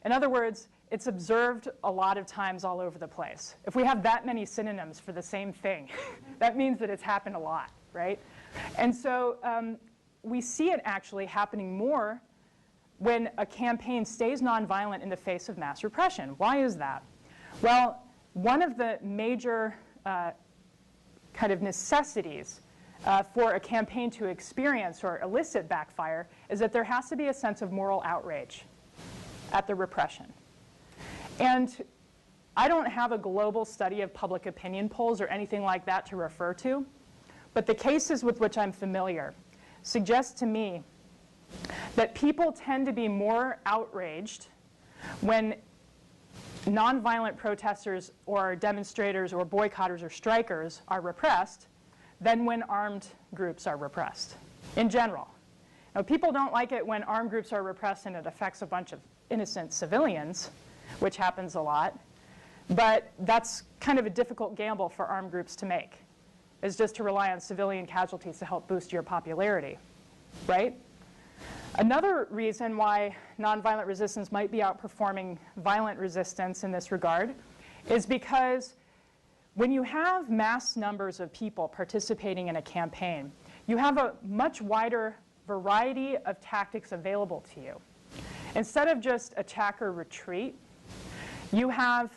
[SPEAKER 2] In other words, it's observed a lot of times all over the place. If we have that many synonyms for the same thing, that means that it's happened a lot, right? And so we see it actually happening more when a campaign stays nonviolent in the face of mass repression. Why is that? Well, one of the major kind of necessities for a campaign to experience or elicit backfire is that there has to be a sense of moral outrage at the repression. And I don't have a global study of public opinion polls or anything like that to refer to, but the cases with which I'm familiar suggest to me that people tend to be more outraged when nonviolent protesters or demonstrators or boycotters or strikers are repressed than when armed groups are repressed, in general. Now, people don't like it when armed groups are repressed and it affects a bunch of innocent civilians, which happens a lot, but that's kind of a difficult gamble for armed groups to make, is just to rely on civilian casualties to help boost your popularity, right? Another reason why nonviolent resistance might be outperforming violent resistance in this regard is because when you have mass numbers of people participating in a campaign, you have a much wider variety of tactics available to you. Instead of just attack or retreat, you have,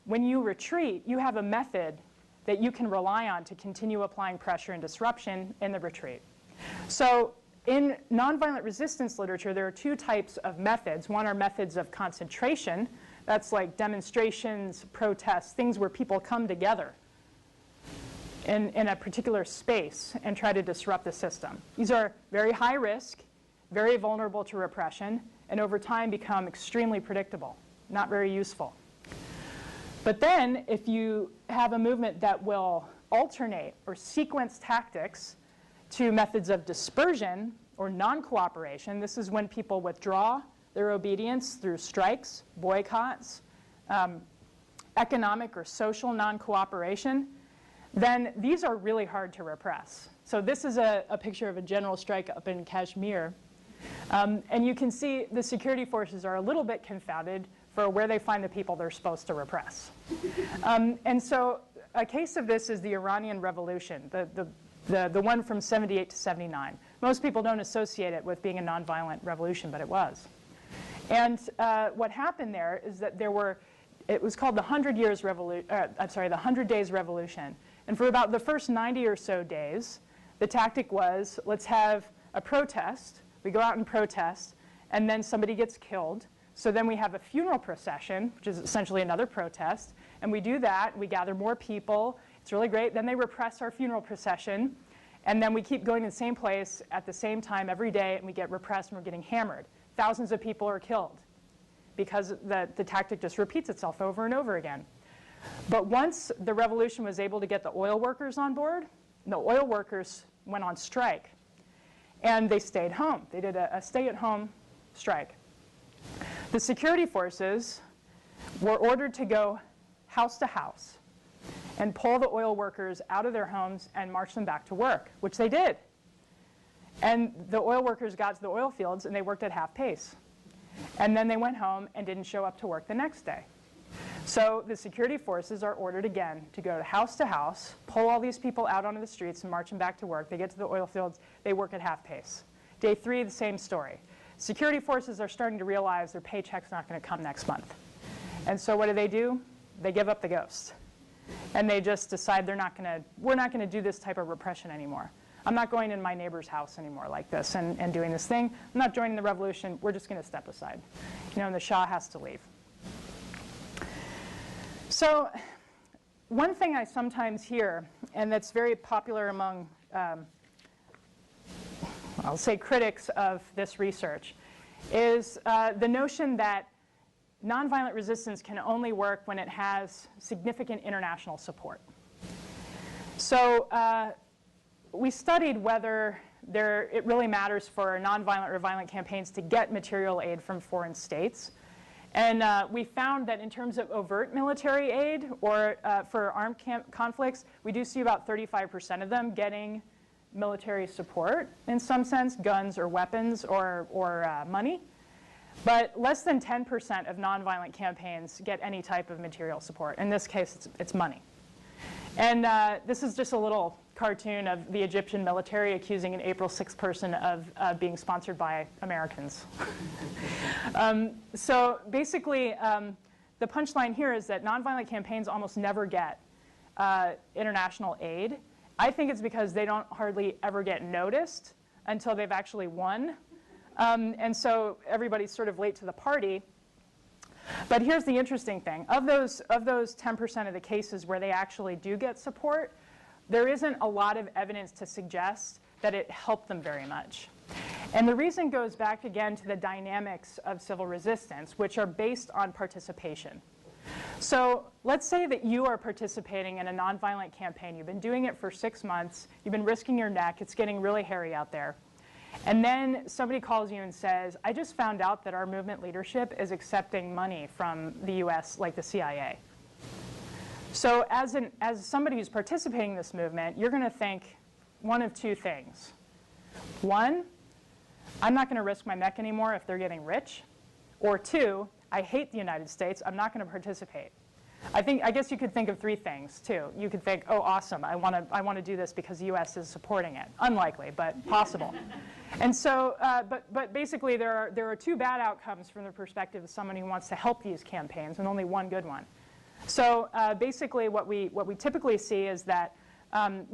[SPEAKER 2] when you retreat, you have a method that you can rely on to continue applying pressure and disruption in the retreat. So in nonviolent resistance literature, there are two types of methods. One are methods of concentration. That's like demonstrations, protests, things where people come together in a particular space and try to disrupt the system. These are very high risk, very vulnerable to repression, and over time become extremely predictable, not very useful. But then if you have a movement that will alternate or sequence tactics to methods of dispersion or non-cooperation, this is when people withdraw their obedience through strikes, boycotts, economic or social non-cooperation, then these are really hard to repress. So this is a picture of a general strike up in Kashmir. And you can see the security forces are a little bit confounded for where they find the people they're supposed to repress. And so a case of this is the Iranian Revolution, the one from 78 to 79. Most people don't associate it with being a nonviolent revolution, but it was. And what happened there is that it was called the 100 Days Revolution. And for about the first 90 or so days, the tactic was, let's have a protest. We go out and protest, and then somebody gets killed. So then we have a funeral procession, which is essentially another protest. And we do that. We gather more people. It's really great. Then they repress our funeral procession. And then we keep going to the same place at the same time every day, and we get repressed, and we're getting hammered. Thousands of people are killed because the tactic just repeats itself over and over again. But once the revolution was able to get the oil workers on board, the oil workers went on strike. And they stayed home. They did a stay-at-home strike. The security forces were ordered to go house to house and pull the oil workers out of their homes and march them back to work, which they did. And the oil workers got to the oil fields, and they worked at half pace. And then they went home and didn't show up to work the next day. So the security forces are ordered again to go to house, pull all these people out onto the streets and march them back to work. They get to the oil fields, they work at half pace. Day 3, the same story. Security forces are starting to realize their paycheck's not going to come next month. And so what do? They give up the ghost. And they just decide we're not going to do this type of repression anymore. I'm not going in my neighbor's house anymore like this and doing this thing. I'm not joining the revolution. We're just going to step aside. And the Shah has to leave. So one thing I sometimes hear, and that's very popular among, I'll say, critics of this research, is the notion that nonviolent resistance can only work when it has significant international support. So we studied whether it really matters for nonviolent or violent campaigns to get material aid from foreign states. And we found that in terms of overt military aid or for armed conflicts, we do see about 35% of them getting military support in some sense, guns or weapons or money. But less than 10% of nonviolent campaigns get any type of material support. In this case, it's money. And this is just a little cartoon of the Egyptian military accusing an April 6th person of being sponsored by Americans. So basically, the punchline here is that nonviolent campaigns almost never get international aid. I think it's because they don't hardly ever get noticed until they've actually won. And so everybody's sort of late to the party. But here's the interesting thing. Of those 10% of the cases where they actually do get support, there isn't a lot of evidence to suggest that it helped them very much. And the reason goes back again to the dynamics of civil resistance, which are based on participation. So let's say that you are participating in a nonviolent campaign. You've been doing it for 6 months. You've been risking your neck. It's getting really hairy out there. And then somebody calls you and says, I just found out that our movement leadership is accepting money from the US, like the CIA. So as somebody who's participating in this movement, you're going to think one of two things. One, I'm not going to risk my neck anymore if they're getting rich. Or two, I hate the United States. I'm not going to participate. I guess you could think of 3 things, too. You could think, oh, awesome. I want to do this because the U.S. is supporting it. Unlikely, but possible. And so, but basically, there are 2 bad outcomes from the perspective of someone who wants to help these campaigns, and only 1 good one. So basically, what we typically see is that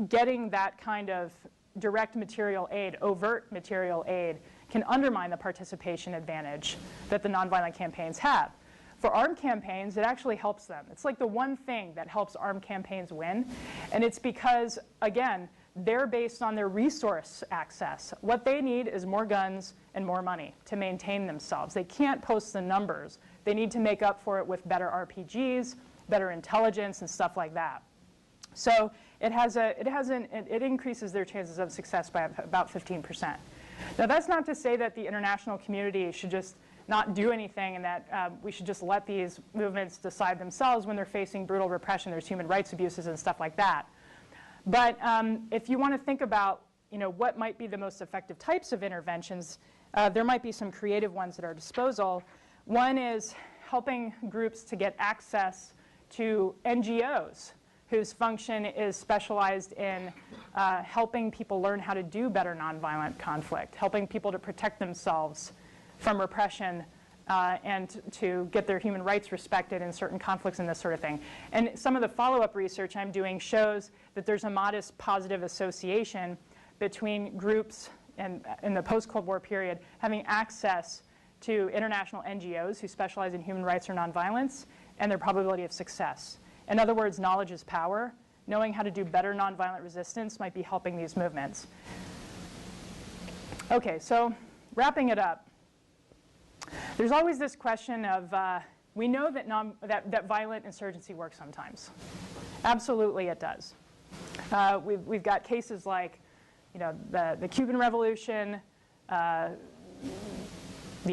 [SPEAKER 2] getting that kind of direct material aid, overt material aid, can undermine the participation advantage that the nonviolent campaigns have. For armed campaigns, it actually helps them. It's like the one thing that helps armed campaigns win. And it's because, again, they're based on their resource access. What they need is more guns and more money to maintain themselves. They can't post the numbers. They need to make up for it with better RPGs, better intelligence, and stuff like that. So it increases their chances of success by about 15%. Now, that's not to say that the international community should just not do anything and that we should just let these movements decide themselves when they're facing brutal repression. There's human rights abuses and stuff like that. But if you want to think about what might be the most effective types of interventions, there might be some creative ones at our disposal. One is helping groups to get access to NGOs whose function is specialized in helping people learn how to do better nonviolent conflict, helping people to protect themselves from repression and to get their human rights respected in certain conflicts and this sort of thing. And some of the follow-up research I'm doing shows that there's a modest positive association between groups and in the post-Cold War period having access to international NGOs who specialize in human rights or nonviolence and their probability of success. In other words, knowledge is power. Knowing how to do better nonviolent resistance might be helping these movements. Okay, so wrapping it up. There's always this question of, we know that violent insurgency works sometimes. Absolutely it does. We've got cases like the Cuban Revolution, the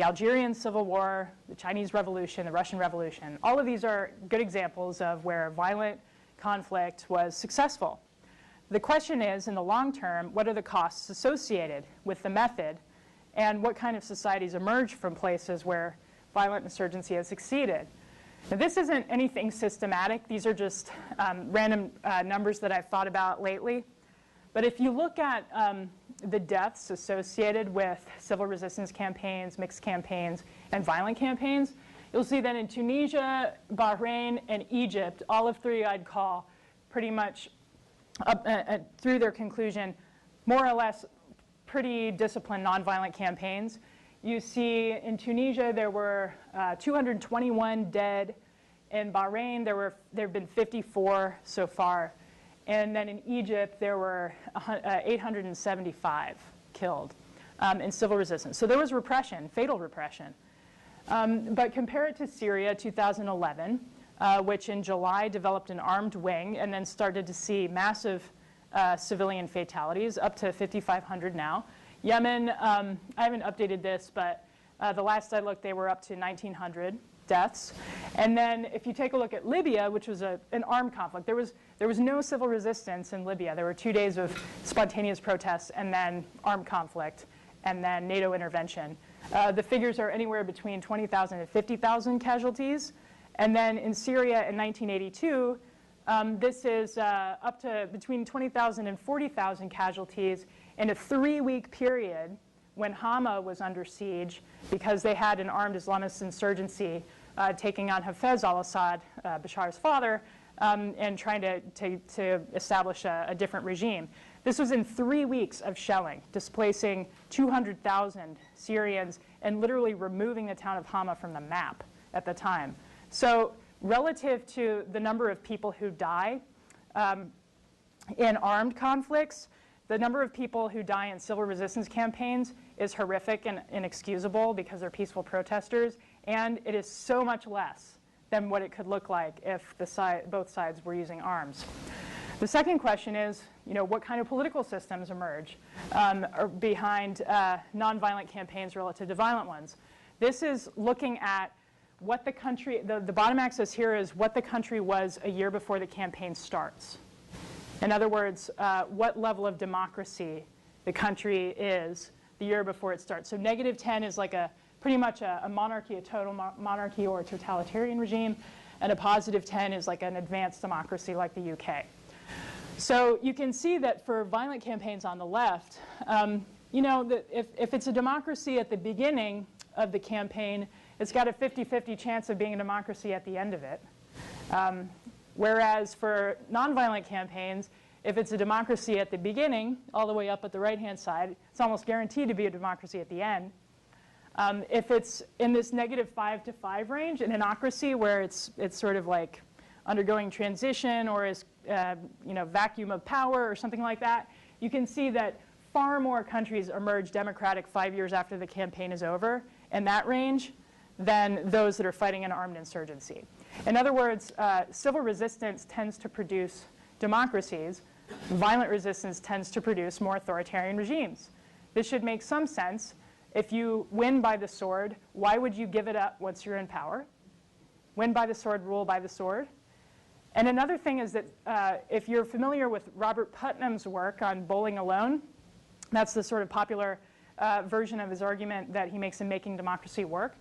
[SPEAKER 2] Algerian Civil War, the Chinese Revolution, the Russian Revolution. All of these are good examples of where violent conflict was successful. The question is, in the long term, what are the costs associated with the method, and what kind of societies emerge from places where violent insurgency has succeeded? Now, this isn't anything systematic. These are just random numbers that I've thought about lately. But if you look at the deaths associated with civil resistance campaigns, mixed campaigns, and violent campaigns, you'll see that in Tunisia, Bahrain, and Egypt, all of three I'd call pretty much, through their conclusion, more or less pretty disciplined nonviolent campaigns. You see in Tunisia there were 221 dead. In Bahrain there have been 54 so far. And then in Egypt there were 875 killed in civil resistance. So there was repression, fatal repression. But compare it to Syria 2011, which in July developed an armed wing and then started to see massive civilian fatalities, up to 5,500 now. Yemen, I haven't updated this, but the last I looked, they were up to 1,900 deaths. And then if you take a look at Libya, which was an armed conflict, there was no civil resistance in Libya. There were 2 days of spontaneous protests and then armed conflict and then NATO intervention. The figures are anywhere between 20,000 and 50,000 casualties. And then in Syria in 1982, this is up to between 20,000 and 40,000 casualties in a 3-week period when Hama was under siege because they had an armed Islamist insurgency taking on Hafez al-Assad, Bashar's father, and trying to establish a different regime. This was in 3 weeks of shelling, displacing 200,000 Syrians and literally removing the town of Hama from the map at the time. So relative to the number of people who die in armed conflicts, the number of people who die in civil resistance campaigns is horrific and inexcusable because they're peaceful protesters, and it is so much less than what it could look like if both sides were using arms. The second question is, what kind of political systems emerge behind nonviolent campaigns relative to violent ones? This is looking at what the country, the bottom axis here is what the country was a year before the campaign starts. In other words, what level of democracy the country is the year before it starts. So -10 is like pretty much a monarchy, a total monarchy or a totalitarian regime, and a +10 is like an advanced democracy like the UK. So you can see that for violent campaigns on the left, that if it's a democracy at the beginning of the campaign, it's got a 50-50 chance of being a democracy at the end of it. Whereas for nonviolent campaigns, if it's a democracy at the beginning, all the way up at the right-hand side, it's almost guaranteed to be a democracy at the end. If it's in this -5 to 5 range, an anocracy where it's sort of like undergoing transition or is vacuum of power or something like that, you can see that far more countries emerge democratic 5 years after the campaign is over in that range than those that are fighting an armed insurgency. In other words, civil resistance tends to produce democracies. Violent resistance tends to produce more authoritarian regimes. This should make some sense. If you win by the sword, why would you give it up once you're in power? Win by the sword, rule by the sword. And another thing is that if you're familiar with Robert Putnam's work on Bowling Alone, that's the sort of popular version of his argument that he makes in Making Democracy Work.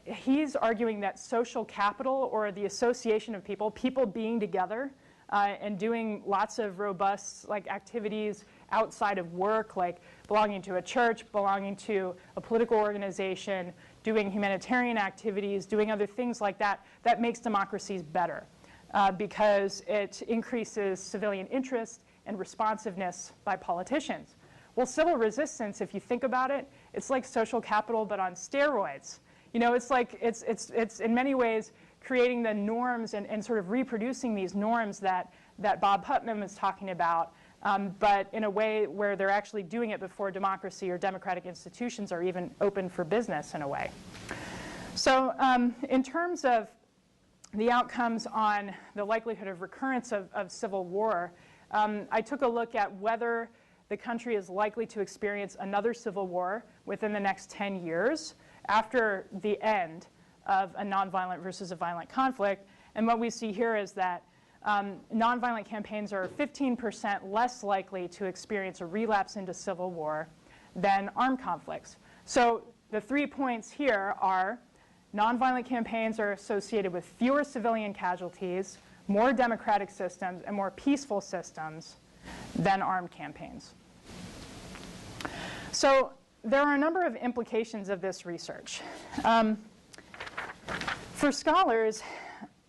[SPEAKER 2] He's arguing that social capital, or the association of people being together and doing lots of robust activities outside of work, like belonging to a church, belonging to a political organization, doing humanitarian activities, doing other things like that, that makes democracies better because it increases civilian interest and responsiveness by politicians. Well, civil resistance, if you think about it, it's like social capital but on steroids. You know, it's like it's in many ways creating the norms and sort of reproducing these norms that Bob Putnam is talking about, but in a way where they're actually doing it before democracy or democratic institutions are even open for business in a way. So in terms of the outcomes on the likelihood of recurrence of civil war, I took a look at whether the country is likely to experience another civil war within the next 10 years after the end of a nonviolent versus a violent conflict. And what we see here is that nonviolent campaigns are 15% less likely to experience a relapse into civil war than armed conflicts. So the 3 points here are nonviolent campaigns are associated with fewer civilian casualties, more democratic systems, and more peaceful systems than armed campaigns. So there are a number of implications of this research. For scholars,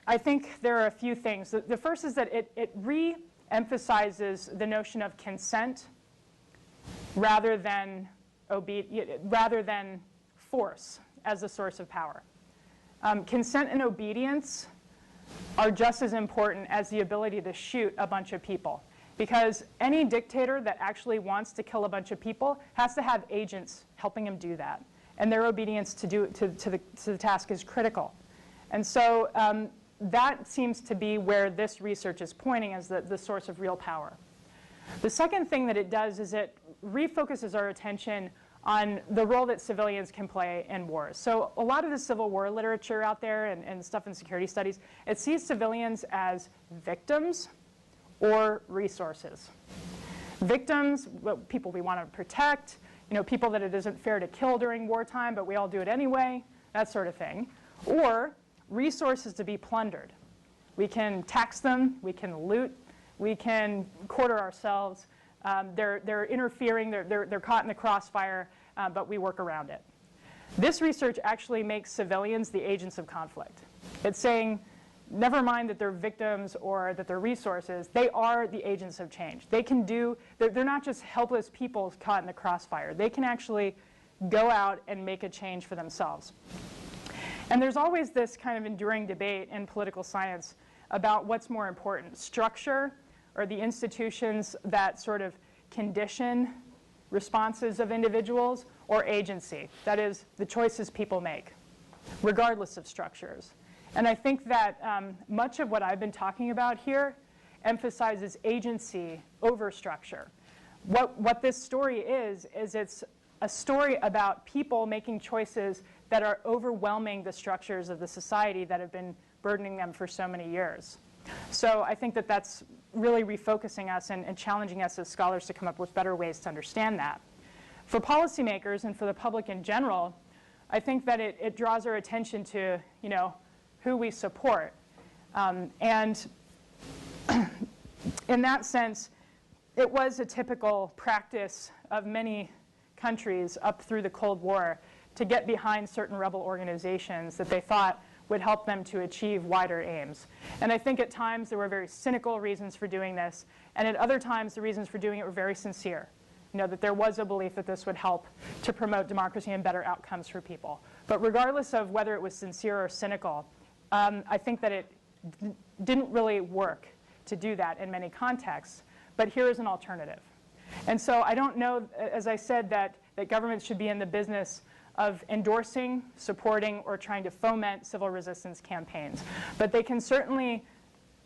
[SPEAKER 2] I think there are a few things. The first is that it re-emphasizes the notion of consent rather than force as a source of power. Consent and obedience are just as important as the ability to shoot a bunch of people. Because any dictator that actually wants to kill a bunch of people has to have agents helping him do that. And their obedience to the task is critical. And so that seems to be where this research is pointing as the source of real power. The second thing that it does is it refocuses our attention on the role that civilians can play in wars. So a lot of the Civil War literature out there and stuff in security studies, it sees civilians as victims or resources. Victims, well, people we want to protect, you know, people that it isn't fair to kill during wartime, but we all do it anyway, that sort of thing. Or resources to be plundered. We can tax them, we can loot, we can quarter ourselves. They're interfering, they're caught in the crossfire, but we work around it. This research actually makes civilians the agents of conflict. It's saying, never mind that they're victims or that they're resources, they are the agents of change. They can do, they're not just helpless people caught in the crossfire. They can actually go out and make a change for themselves. And there's always this kind of enduring debate in political science about what's more important, structure or the institutions that sort of condition responses of individuals, or agency, that is, the choices people make, regardless of structures. And I think that much of what I've been talking about here emphasizes agency over structure. What this story is it's a story about people making choices that are overwhelming the structures of the society that have been burdening them for so many years. So I think that that's really refocusing us and challenging us as scholars to come up with better ways to understand that. For policymakers and for the public in general, I think that it draws our attention to, you know, who we support. And in that sense, it was a typical practice of many countries up through the Cold War to get behind certain rebel organizations that they thought would help them to achieve wider aims. And I think at times there were very cynical reasons for doing this, and at other times the reasons for doing it were very sincere. You know, that there was a belief that this would help to promote democracy and better outcomes for people. But regardless of whether it was sincere or cynical, I think that it didn't really work to do that in many contexts. But here is an alternative. And so I don't know, as I said, that governments should be in the business of endorsing, supporting, or trying to foment civil resistance campaigns. But they can certainly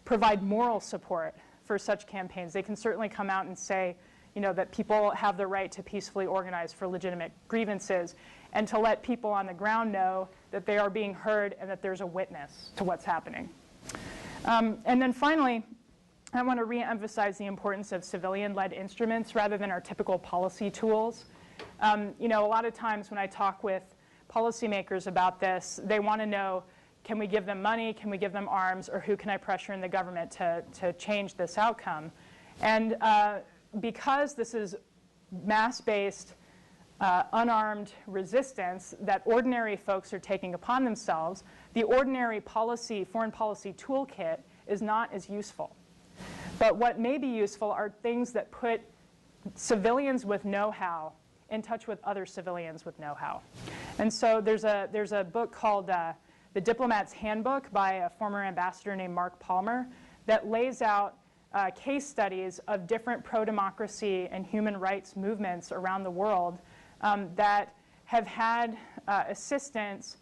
[SPEAKER 2] provide moral support for such campaigns. They can certainly come out and say, you know, that people have the right to peacefully organize for legitimate grievances, and to let people on the ground know that they are being heard and that there's a witness to what's happening. And then finally, I want to re-emphasize the importance of civilian-led instruments rather than our typical policy tools. You know, a lot of times when I talk with policymakers about this, they want to know, can we give them money, can we give them arms, or who can I pressure in the government to change this outcome? And because this is mass-based, unarmed resistance that ordinary folks are taking upon themselves, the ordinary foreign policy toolkit is not as useful. But what may be useful are things that put civilians with know-how in touch with other civilians with know-how. And so there's a book called The Diplomats Handbook by a former ambassador named Mark Palmer that lays out case studies of different pro-democracy and human rights movements around the world that have had assistance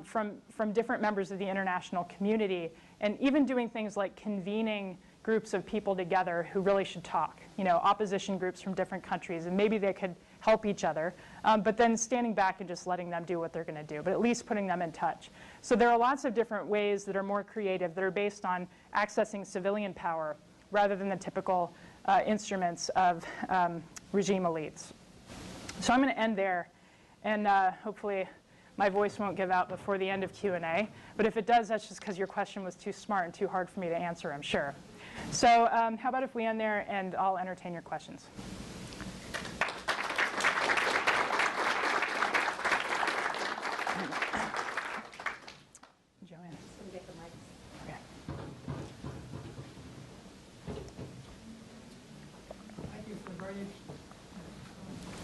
[SPEAKER 2] from different members of the international community, and even doing things like convening groups of people together who really should talk, opposition groups from different countries, and maybe they could help each other, but then standing back and just letting them do what they're going to do, but at least putting them in touch. So there are lots of different ways that are more creative, that are based on accessing civilian power rather than the typical instruments of regime elites. So I'm going to end there, and hopefully my voice won't give out before the end of Q&A, but if it does, that's just because your question was too smart and too hard for me to answer, I'm sure. So how about if we end there, and I'll entertain your questions. Joanne. Okay.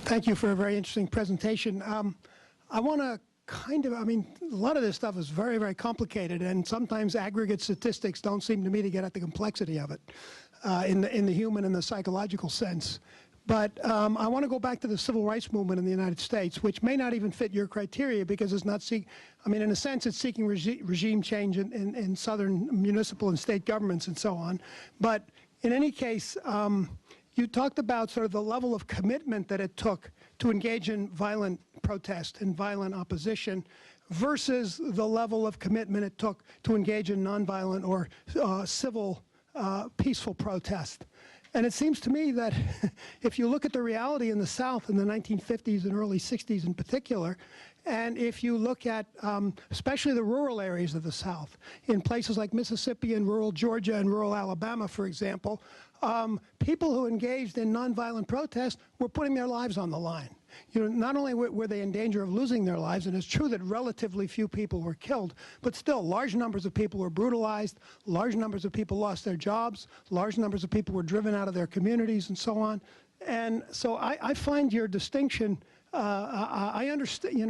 [SPEAKER 3] Thank you for a very interesting presentation. I want to a lot of this stuff is very, very complicated, and sometimes aggregate statistics don't seem to me to get at the complexity of it in the human and the psychological sense. But I want to go back to the civil rights movement in the United States, which may not even fit your criteria because it's not in a sense, it's seeking regime change in southern municipal and state governments and so on. But in any case, you talked about sort of the level of commitment that it took to engage in violent protest and violent opposition versus the level of commitment it took to engage in nonviolent or civil peaceful protest. And it seems to me that if you look at the reality in the South in the 1950s and early 60s in particular, and if you look at especially the rural areas of the South, in places like Mississippi and rural Georgia and rural Alabama, for example, people who engaged in nonviolent protest were putting their lives on the line. Not only were they in danger of losing their lives, and it's true that relatively few people were killed, but still large numbers of people were brutalized, large numbers of people lost their jobs, large numbers of people were driven out of their communities and so on. And so I find your distinction, I understand,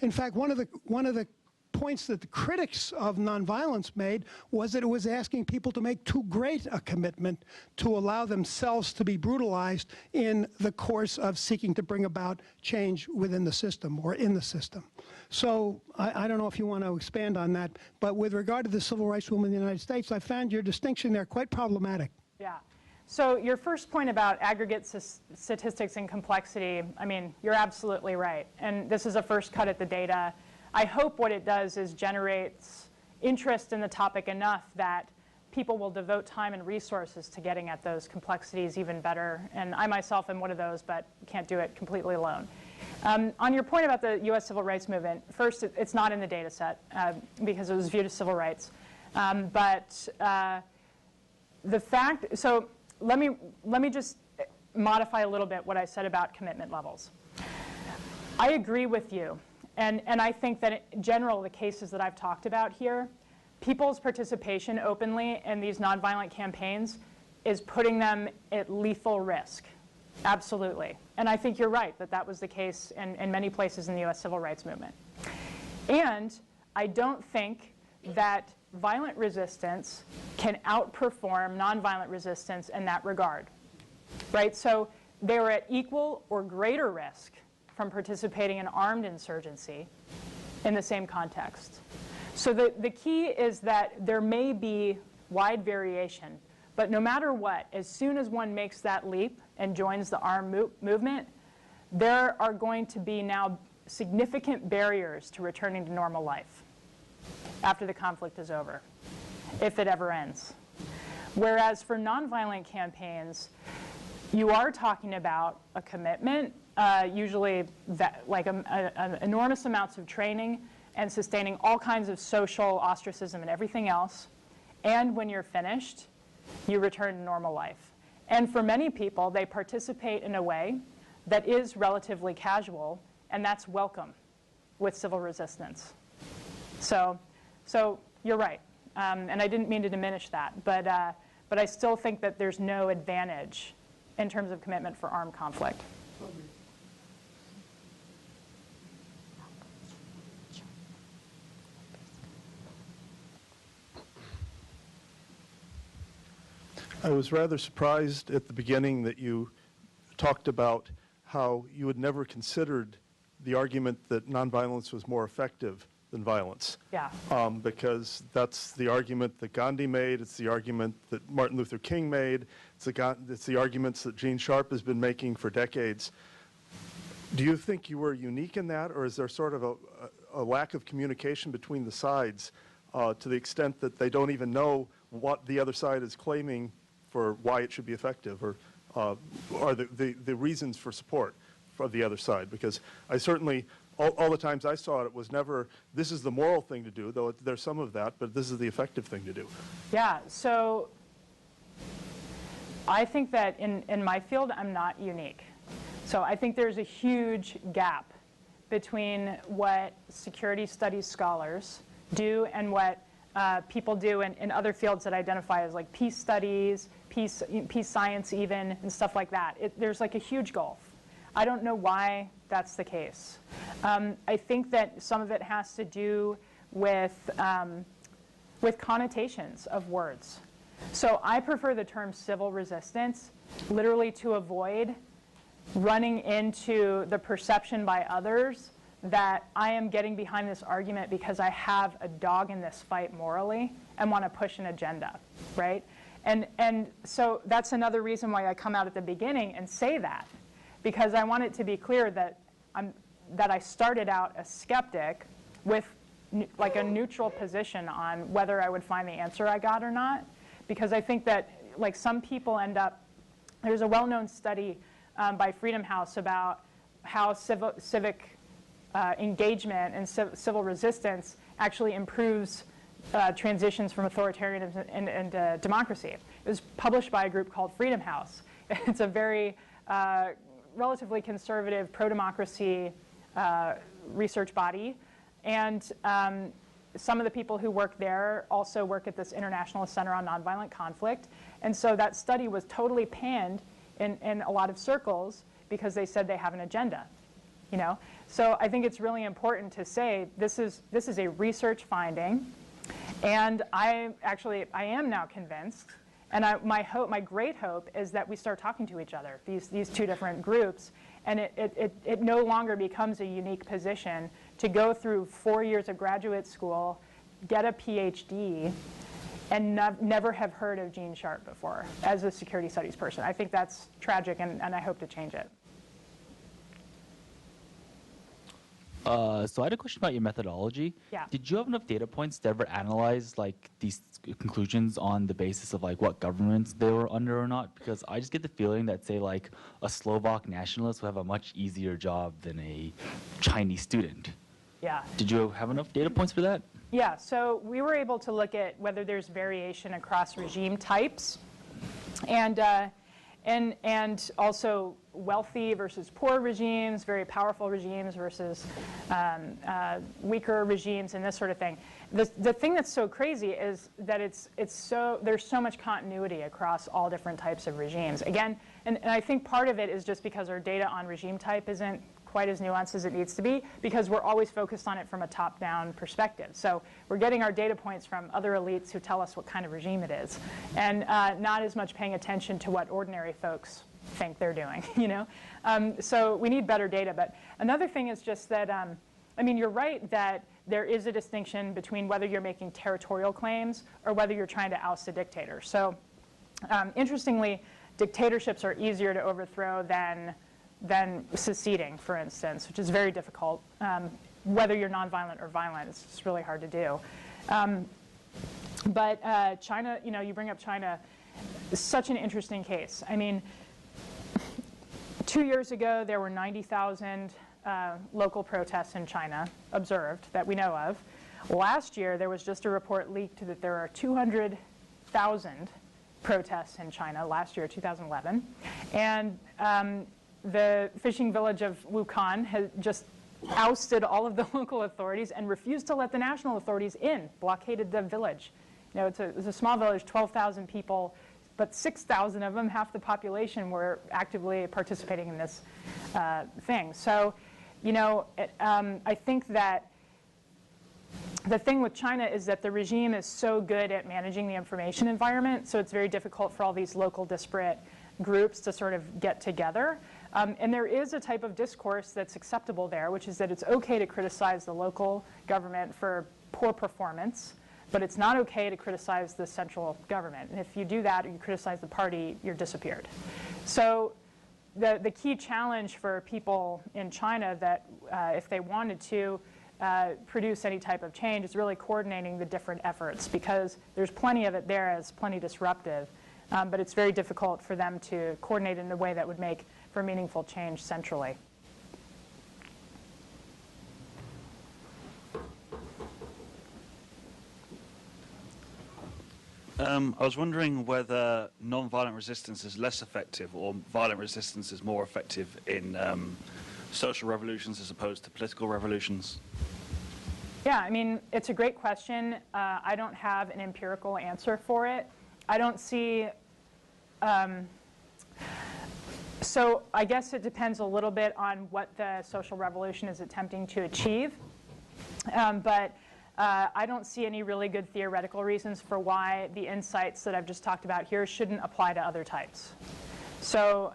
[SPEAKER 3] in fact, one of the points that the critics of nonviolence made was that it was asking people to make too great a commitment to allow themselves to be brutalized in the course of seeking to bring about change within the system or in the system. So I don't know if you want to expand on that, but with regard to the civil rights movement in the United States, I found your distinction there quite problematic.
[SPEAKER 2] Yeah. So your first point about aggregate statistics and complexity, you're absolutely right. And this is a first cut at the data. I hope what it does is generates interest in the topic enough that people will devote time and resources to getting at those complexities even better. And I myself am one of those, but can't do it completely alone. On your point about the U.S. civil rights movement, first, it's not in the data set because it was viewed as civil rights. So let me just modify a little bit what I said about commitment levels. I agree with you. And I think that in general, the cases that I've talked about here, people's participation openly in these nonviolent campaigns is putting them at lethal risk. Absolutely. And I think you're right that that was the case in many places in the U.S. civil rights movement. And I don't think that violent resistance can outperform nonviolent resistance in that regard. Right? So they were at equal or greater risk from participating in armed insurgency in the same context. So the key is that there may be wide variation, but no matter what, as soon as one makes that leap and joins the armed movement, there are going to be now significant barriers to returning to normal life after the conflict is over, if it ever ends. Whereas for nonviolent campaigns, you are talking about a commitment, usually enormous amounts of training and sustaining all kinds of social ostracism and everything else. And when you're finished, you return to normal life. And for many people, they participate in a way that is relatively casual, and that's welcome with civil resistance. So you're right, and I didn't mean to diminish that, but I still think that there's no advantage in terms of commitment for armed conflict.
[SPEAKER 4] I was rather surprised at the beginning that you talked about how you had never considered the argument that nonviolence was more effective than violence.
[SPEAKER 2] Yeah.
[SPEAKER 4] Because that's the argument that Gandhi made, it's the argument that Martin Luther King made, it's the arguments that Gene Sharp has been making for decades. Do you think you were unique in that, or is there sort of a lack of communication between the sides to the extent that they don't even know what the other side is claiming for why it should be effective, or the reasons for support for the other side? Because I certainly, all the times I saw it, it was never, this is the moral thing to do, though there's some of that, but this is the effective thing to do.
[SPEAKER 2] Yeah, so I think that in my field, I'm not unique. So I think there's a huge gap between what security studies scholars do and what people do in other fields that identify as like peace studies, peace science even, and stuff like that. There's like a huge gulf. I don't know why that's the case. I think that some of it has to do with connotations of words. So I prefer the term civil resistance literally to avoid running into the perception by others that I am getting behind this argument because I have a dog in this fight morally and want to push an agenda, right? And so that's another reason why I come out at the beginning and say that, because I want it to be clear that I started out a skeptic with like a neutral position on whether I would find the answer I got or not, because I think that like some people end up, there's a well-known study by Freedom House about how civic engagement and civil resistance actually improves transitions from authoritarianism and democracy. It was published by a group called Freedom House. It's a very relatively conservative pro-democracy research body. And some of the people who work there also work at this International Center on Nonviolent Conflict. And so that study was totally panned in a lot of circles because they said they have an agenda. You know? So I think it's really important to say this is a research finding, and I am now convinced, and my great hope is that we start talking to each other, these two different groups, and it no longer becomes a unique position to go through 4 years of graduate school, get a PhD, and never have heard of Gene Sharp before as a security studies person. I think that's tragic, and I hope to change it.
[SPEAKER 5] So I had a question about your methodology.
[SPEAKER 2] Yeah.
[SPEAKER 5] Did you have enough data points to ever analyze like these conclusions on the basis of like what governments they were under or not? Because I just get the feeling that, say, like a Slovak nationalist will have a much easier job than a Chinese student.
[SPEAKER 2] Yeah.
[SPEAKER 5] Did you have enough data points for that?
[SPEAKER 2] Yeah, so we were able to look at whether there's variation across regime types, and also wealthy versus poor regimes, very powerful regimes versus weaker regimes, and this sort of thing. The thing that's so crazy is that there's so much continuity across all different types of regimes. Again, and I think part of it is just because our data on regime type isn't quite as nuanced as it needs to be, because we're always focused on it from a top-down perspective. So we're getting our data points from other elites who tell us what kind of regime it is, and not as much paying attention to what ordinary folks think they're doing, you know? So we need better data. But another thing is just that, I mean, you're right that there is a distinction between whether you're making territorial claims or whether you're trying to oust a dictator. So interestingly, dictatorships are easier to overthrow than seceding, for instance, which is very difficult. Whether you're nonviolent or violent, it's just really hard to do. But China, you know, you bring up China, is such an interesting case. I mean, 2 years ago, there were 90,000 local protests in China observed that we know of. Last year, there was just a report leaked that there are 200,000 protests in China last year, 2011. And the fishing village of Wukan has just ousted all of the local authorities and refused to let the national authorities in, blockaded the village. You know, it's a small village, 12,000 people, but 6,000 of them, half the population, were actively participating in this thing. So, you know, I think that the thing with China is that the regime is so good at managing the information environment, so it's very difficult for all these local disparate groups to sort of get together. And there is a type of discourse that's acceptable there, which is that it's okay to criticize the local government for poor performance, but it's not okay to criticize the central government. And if you do that or you criticize the party, you're disappeared. So the key challenge for people in China that if they wanted to produce any type of change is really coordinating the different efforts, because there's plenty of it there as plenty disruptive, but it's very difficult for them to coordinate in a way that would make for meaningful change centrally.
[SPEAKER 6] I was wondering whether non-violent resistance is less effective or violent resistance is more effective in social revolutions as opposed to political revolutions.
[SPEAKER 2] Yeah, I mean, it's a great question. I don't have an empirical answer for it. I don't see, so I guess it depends a little bit on what the social revolution is attempting to achieve. But I don't see any really good theoretical reasons for why the insights that I've just talked about here shouldn't apply to other types. So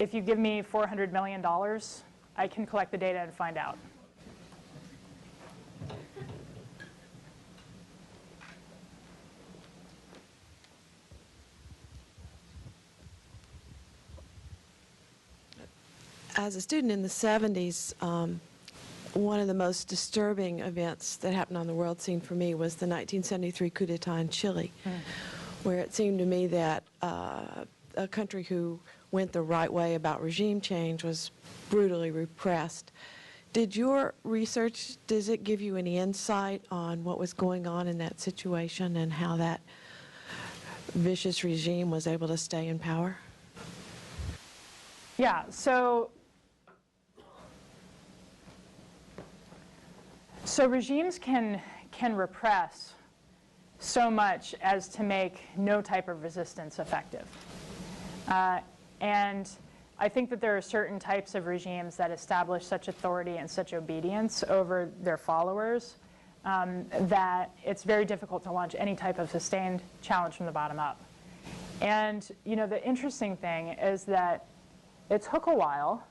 [SPEAKER 2] if you give me $400 million, I can collect the data and find out.
[SPEAKER 7] As a student in the 70s, one of the most disturbing events that happened on the world scene for me was the 1973 coup d'etat in Chile, where it seemed to me that a country who went the right way about regime change was brutally repressed. Did your research, does it give you any insight on what was going on in that situation and how that vicious regime was able to stay in power?
[SPEAKER 2] Yeah, so regimes can repress so much as to make no type of resistance effective. And I think that there are certain types of regimes that establish such authority and such obedience over their followers that it's very difficult to launch any type of sustained challenge from the bottom up. And you know, the interesting thing is that it took a while,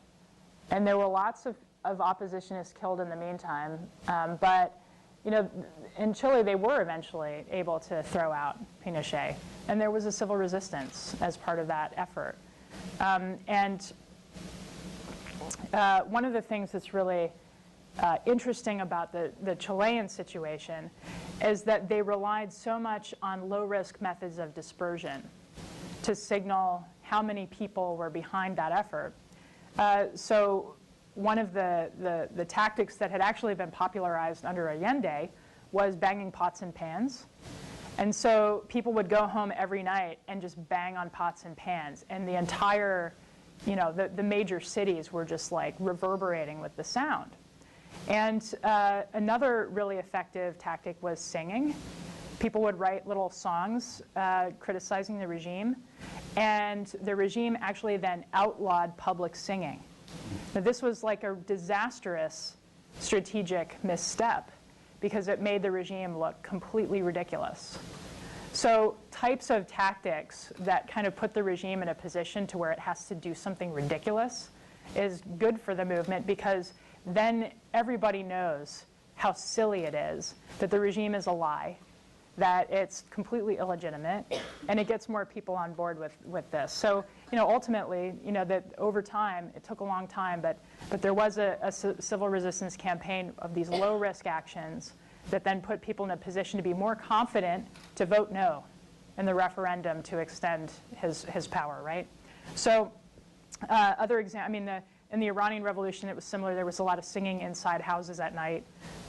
[SPEAKER 2] and there were lots of oppositionists killed in the meantime. But you know, in Chile, they were eventually able to throw out Pinochet, and there was a civil resistance as part of that effort. And one of the things that's really interesting about the Chilean situation is that they relied so much on low-risk methods of dispersion to signal how many people were behind that effort. So one of the tactics that had actually been popularized under Allende was banging pots and pans. And so people would go home every night and just bang on pots and pans. And the entire, you know, the major cities were just like reverberating with the sound. And another really effective tactic was singing. People would write little songs criticizing the regime. And the regime actually then outlawed public singing. Now, this was like a disastrous strategic misstep because it made the regime look completely ridiculous. So types of tactics that kind of put the regime in a position to where it has to do something ridiculous is good for the movement, because then everybody knows how silly it is, that the regime is a lie, that it's completely illegitimate, and it gets more people on board with this. So, you know, ultimately, you know, that over time, it took a long time, but there was a civil resistance campaign of these low-risk actions that then put people in a position to be more confident to vote no in the referendum to extend his power, right? So, other example, I mean, in the Iranian Revolution, it was similar. There was a lot of singing inside houses at night.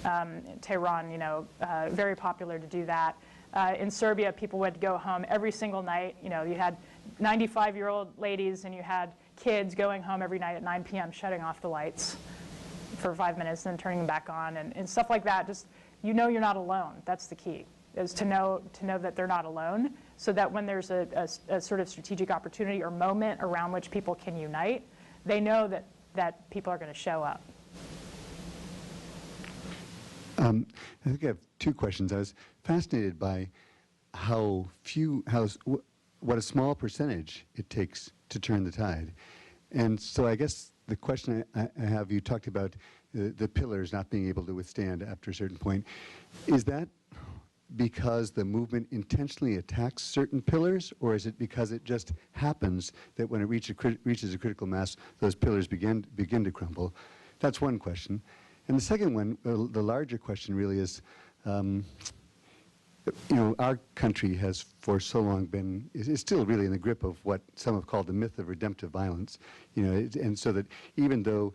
[SPEAKER 2] In Tehran, you know, very popular to do that. In Serbia, people would go home every single night. You know, you had 95-year-old ladies, and you had, kids going home every night at 9 p.m., shutting off the lights for 5 minutes, then turning them back on, and stuff like that. Just, you know, you're not alone. That's the key, is to know that they're not alone, so that when there's a sort of strategic opportunity or moment around which people can unite, they know that people are going to show up.
[SPEAKER 8] I think I have two questions. I was fascinated by what a small percentage it takes to turn the tide. And so I guess the question I have, you talked about the pillars not being able to withstand after a certain point. Is that because the movement intentionally attacks certain pillars, or is it because it just happens that when it reaches a critical mass, those pillars begin to crumble? That's one question. And the second one, the larger question really is, you know, our country has for so long is still really in the grip of what some have called the myth of redemptive violence. You know, and so that even though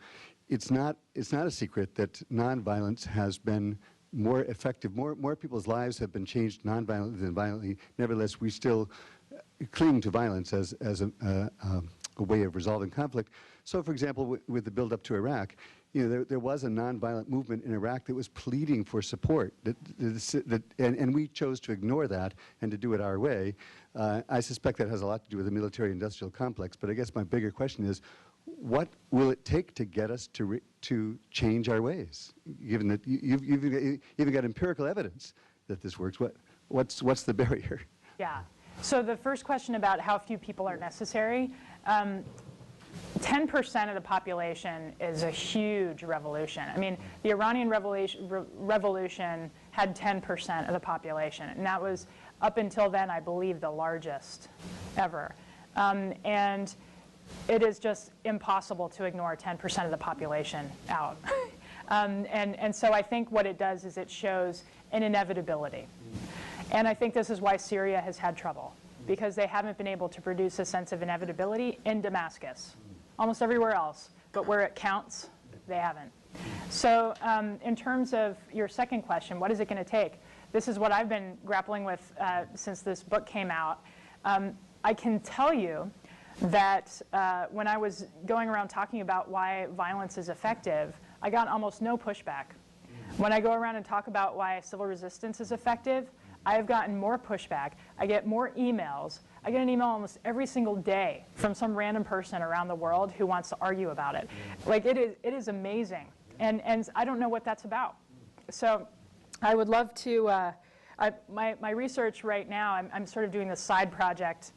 [SPEAKER 8] it's not a secret that nonviolence has been more effective, more people's lives have been changed nonviolently than violently. Nevertheless, we still cling to violence as a way of resolving conflict. So, for example, with the build-up to Iraq, you know, there was a nonviolent movement in Iraq that was pleading for support, and we chose to ignore that and to do it our way. I suspect that has a lot to do with the military-industrial complex, but I guess my bigger question is, what will it take to get us to change our ways, given that you've even got empirical evidence that this works? What's the barrier?
[SPEAKER 2] Yeah. So the first question about how few people are necessary, 10% of the population is a huge revolution. I mean, the Iranian Revolution had 10% of the population, and that was, up until then, I believe, the largest ever. And it is just impossible to ignore 10% of the population out. And so I think what it does is it shows an inevitability. And I think this is why Syria has had trouble, because they haven't been able to produce a sense of inevitability in Damascus. Almost everywhere else, but where it counts, they haven't. So in terms of your second question, what is it going to take? This is what I've been grappling with since this book came out. I can tell you that when I was going around talking about why violence is effective, I got almost no pushback. When I go around and talk about why civil resistance is effective, I have gotten more pushback. I get more emails. I get an email almost every single day from some random person around the world who wants to argue about it. Like, it is amazing. And I don't know what that's about. So I would love to, my research right now, I'm sort of doing this side project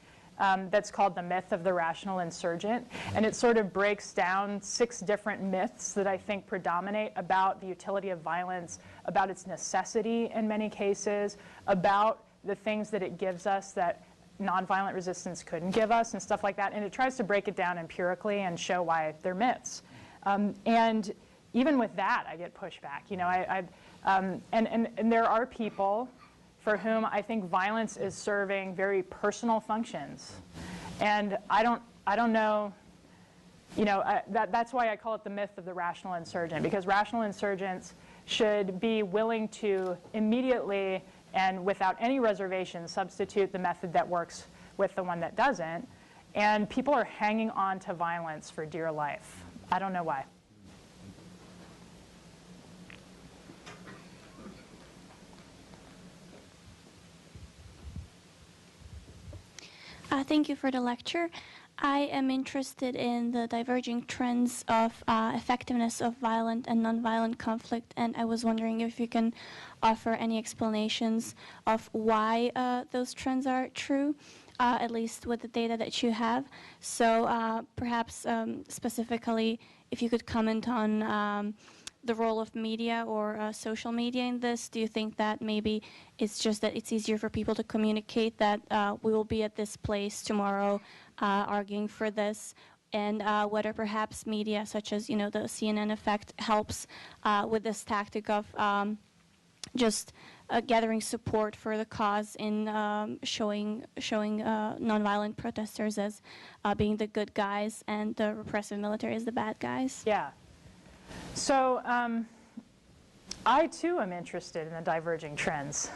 [SPEAKER 2] that's called The Myth of the Rational Insurgent. And it sort of breaks down 6 different myths that I think predominate about the utility of violence, about its necessity in many cases, about the things that it gives us that nonviolent resistance couldn't give us, and stuff like that. And it tries to break it down empirically and show why they're myths. And even with that, I get pushback. You know, and there are people for whom I think violence is serving very personal functions. And I don't know, you know, that's why I call it the myth of the rational insurgent, because rational insurgents should be willing to immediately and without any reservation substitute the method that works with the one that doesn't. And people are hanging on to violence for dear life. I don't know why.
[SPEAKER 9] Thank you for the lecture. I am interested in the diverging trends of effectiveness of violent and nonviolent conflict, and I was wondering if you can offer any explanations of why those trends are true, at least with the data that you have. So perhaps specifically, if you could comment on the role of media or social media in this. Do you think that maybe it's just that it's easier for people to communicate that we will be at this place tomorrow arguing for this, and whether perhaps media such as, you know, the CNN effect helps with this tactic of just gathering support for the cause in showing nonviolent protesters as being the good guys and the repressive military as the bad guys?
[SPEAKER 2] Yeah. So I too am interested in the diverging trends,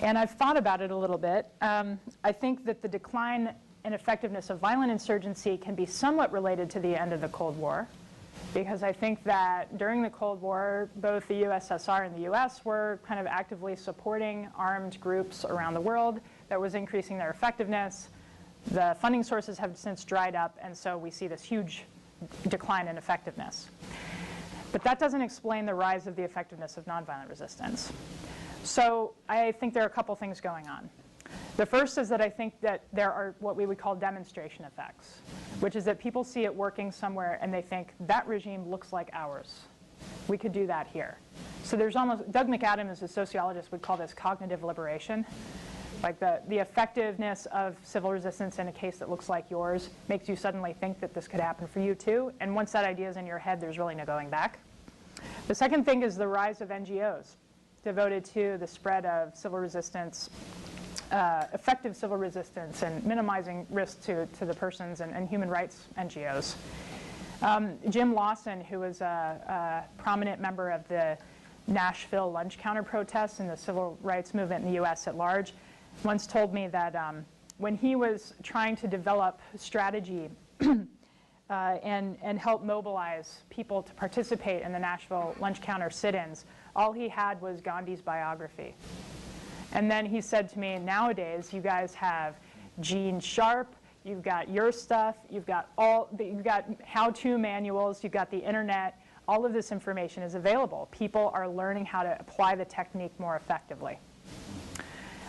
[SPEAKER 2] and I've thought about it a little bit. I think that the decline and effectiveness of violent insurgency can be somewhat related to the end of the Cold War, because I think that during the Cold War, both the USSR and the US were kind of actively supporting armed groups around the world that was increasing their effectiveness. The funding sources have since dried up, and so we see this huge decline in effectiveness. But that doesn't explain the rise of the effectiveness of nonviolent resistance. So I think there are a couple things going on. The first is that I think that there are what we would call demonstration effects, which is that people see it working somewhere and they think, that regime looks like ours. We could do that here. So there's almost, Doug McAdams, a sociologist, would call this cognitive liberation. Like the effectiveness of civil resistance in a case that looks like yours makes you suddenly think that this could happen for you too. And once that idea is in your head, there's really no going back. The second thing is the rise of NGOs devoted to the spread of civil resistance, effective civil resistance, and minimizing risk to the persons, and human rights NGOs. Jim Lawson, who was a prominent member of the Nashville lunch counter protests and the civil rights movement in the US at large, once told me that when he was trying to develop strategy and help mobilize people to participate in the Nashville lunch counter sit-ins, all he had was Gandhi's biography. And then he said to me, nowadays you guys have Gene Sharp, you've got your stuff, you've got how-to manuals, you've got the internet. All of this information is available. People are learning how to apply the technique more effectively.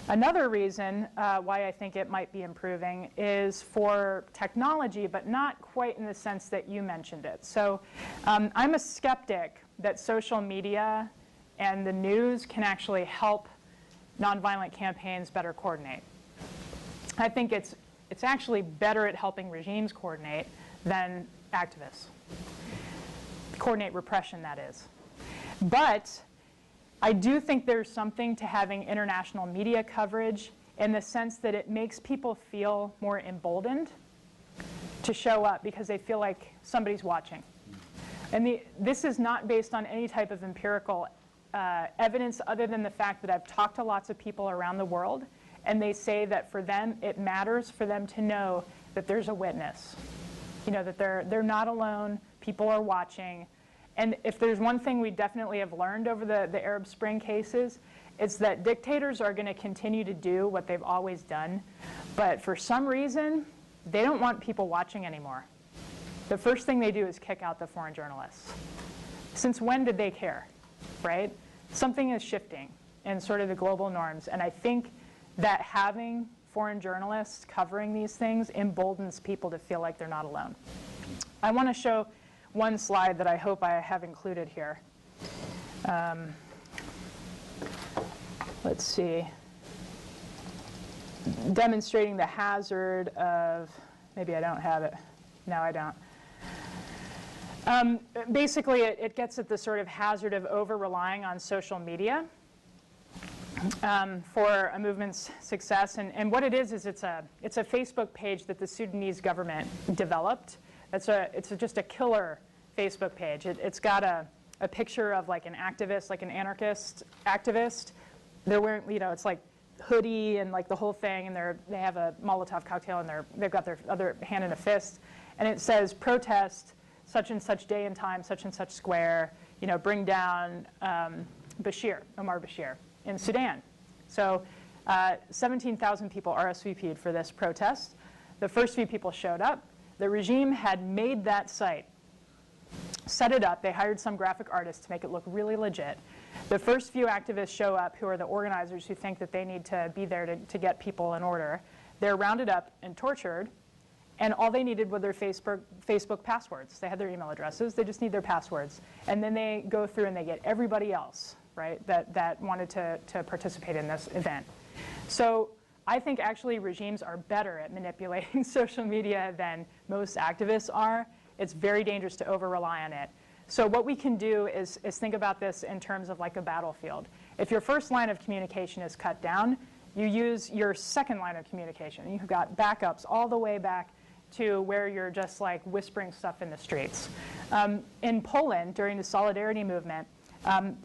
[SPEAKER 2] Another reason why I think it might be improving is for technology, but not quite in the sense that you mentioned it. So I'm a skeptic that social media and the news can actually help nonviolent campaigns better coordinate. I think it's actually better at helping regimes coordinate than activists. Coordinate repression, that is. But I do think there's something to having international media coverage in the sense that it makes people feel more emboldened to show up because they feel like somebody's watching. And this is not based on any type of empirical evidence other than the fact that I've talked to lots of people around the world, and they say that for them, it matters for them to know that there's a witness. You know, that they're not alone, people are watching. And if there's one thing we definitely have learned over the Arab Spring cases, it's that dictators are going to continue to do what they've always done. But for some reason, they don't want people watching anymore. The first thing they do is kick out the foreign journalists. Since when did they care, right? Something is shifting in sort of the global norms. And I think that having foreign journalists covering these things emboldens people to feel like they're not alone. I want to show one slide that I hope I have included here. Let's see. Demonstrating the hazard of, maybe I don't have it. No, I don't. Basically, it gets at the sort of hazard of over-relying on social media for a movement's success. And what it is it's a Facebook page that the Sudanese government developed. It's just a killer Facebook page. It's got a picture of like an activist, like an anarchist activist. They're wearing, you know, it's like hoodie and like the whole thing, and they have a Molotov cocktail, and they've got their other hand in a fist, and it says protest such and such day and time, such and such square, you know, bring down Omar Bashir in Sudan. So 17,000 people RSVP'd for this protest. The first few people showed up. The regime had made that site, set it up. They hired some graphic artist to make it look really legit. The first few activists show up who are the organizers who think that they need to be there to get people in order. They're rounded up and tortured, and all they needed were their Facebook passwords. They had their email addresses. They just need their passwords. And then they go through and they get everybody else, right, that wanted to participate in this event. So I think actually regimes are better at manipulating social media than most activists are. It's very dangerous to over-rely on it. So what we can do is think about this in terms of like a battlefield. If your first line of communication is cut down, you use your second line of communication. You've got backups all the way back to where you're just like whispering stuff in the streets. In Poland, during the Solidarity movement,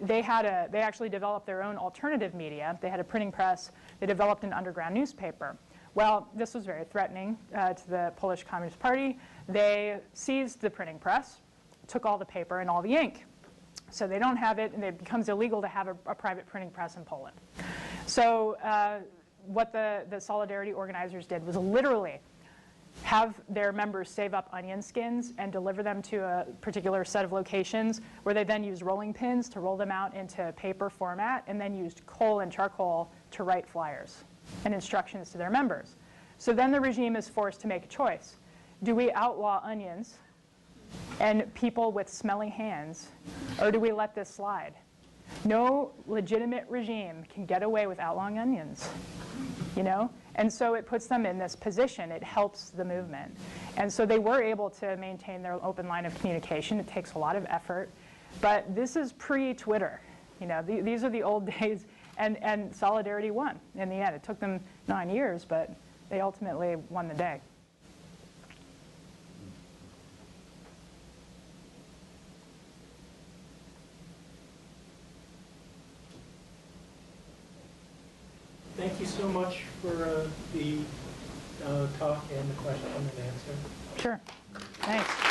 [SPEAKER 2] they actually developed their own alternative media. They had a printing press. They developed an underground newspaper. Well, this was very threatening to the Polish Communist Party. They seized the printing press, took all the paper and all the ink. So they don't have it, and it becomes illegal to have a private printing press in Poland. So what the Solidarity organizers did was literally have their members save up onion skins and deliver them to a particular set of locations where they then used rolling pins to roll them out into paper format, and then used coal and charcoal to write flyers and instructions to their members. So then the regime is forced to make a choice. Do we outlaw onions and people with smelly hands, or do we let this slide? No legitimate regime can get away with outlawing onions, you know? And so it puts them in this position. It helps the movement. And so they were able to maintain their open line of communication. It takes a lot of effort. But this is pre-Twitter. You know, these are the old days, and Solidarity won in the end. It took them 9 years, but they ultimately won the day.
[SPEAKER 1] Thank you so much for the talk and the question and answer.
[SPEAKER 2] Sure. Thanks.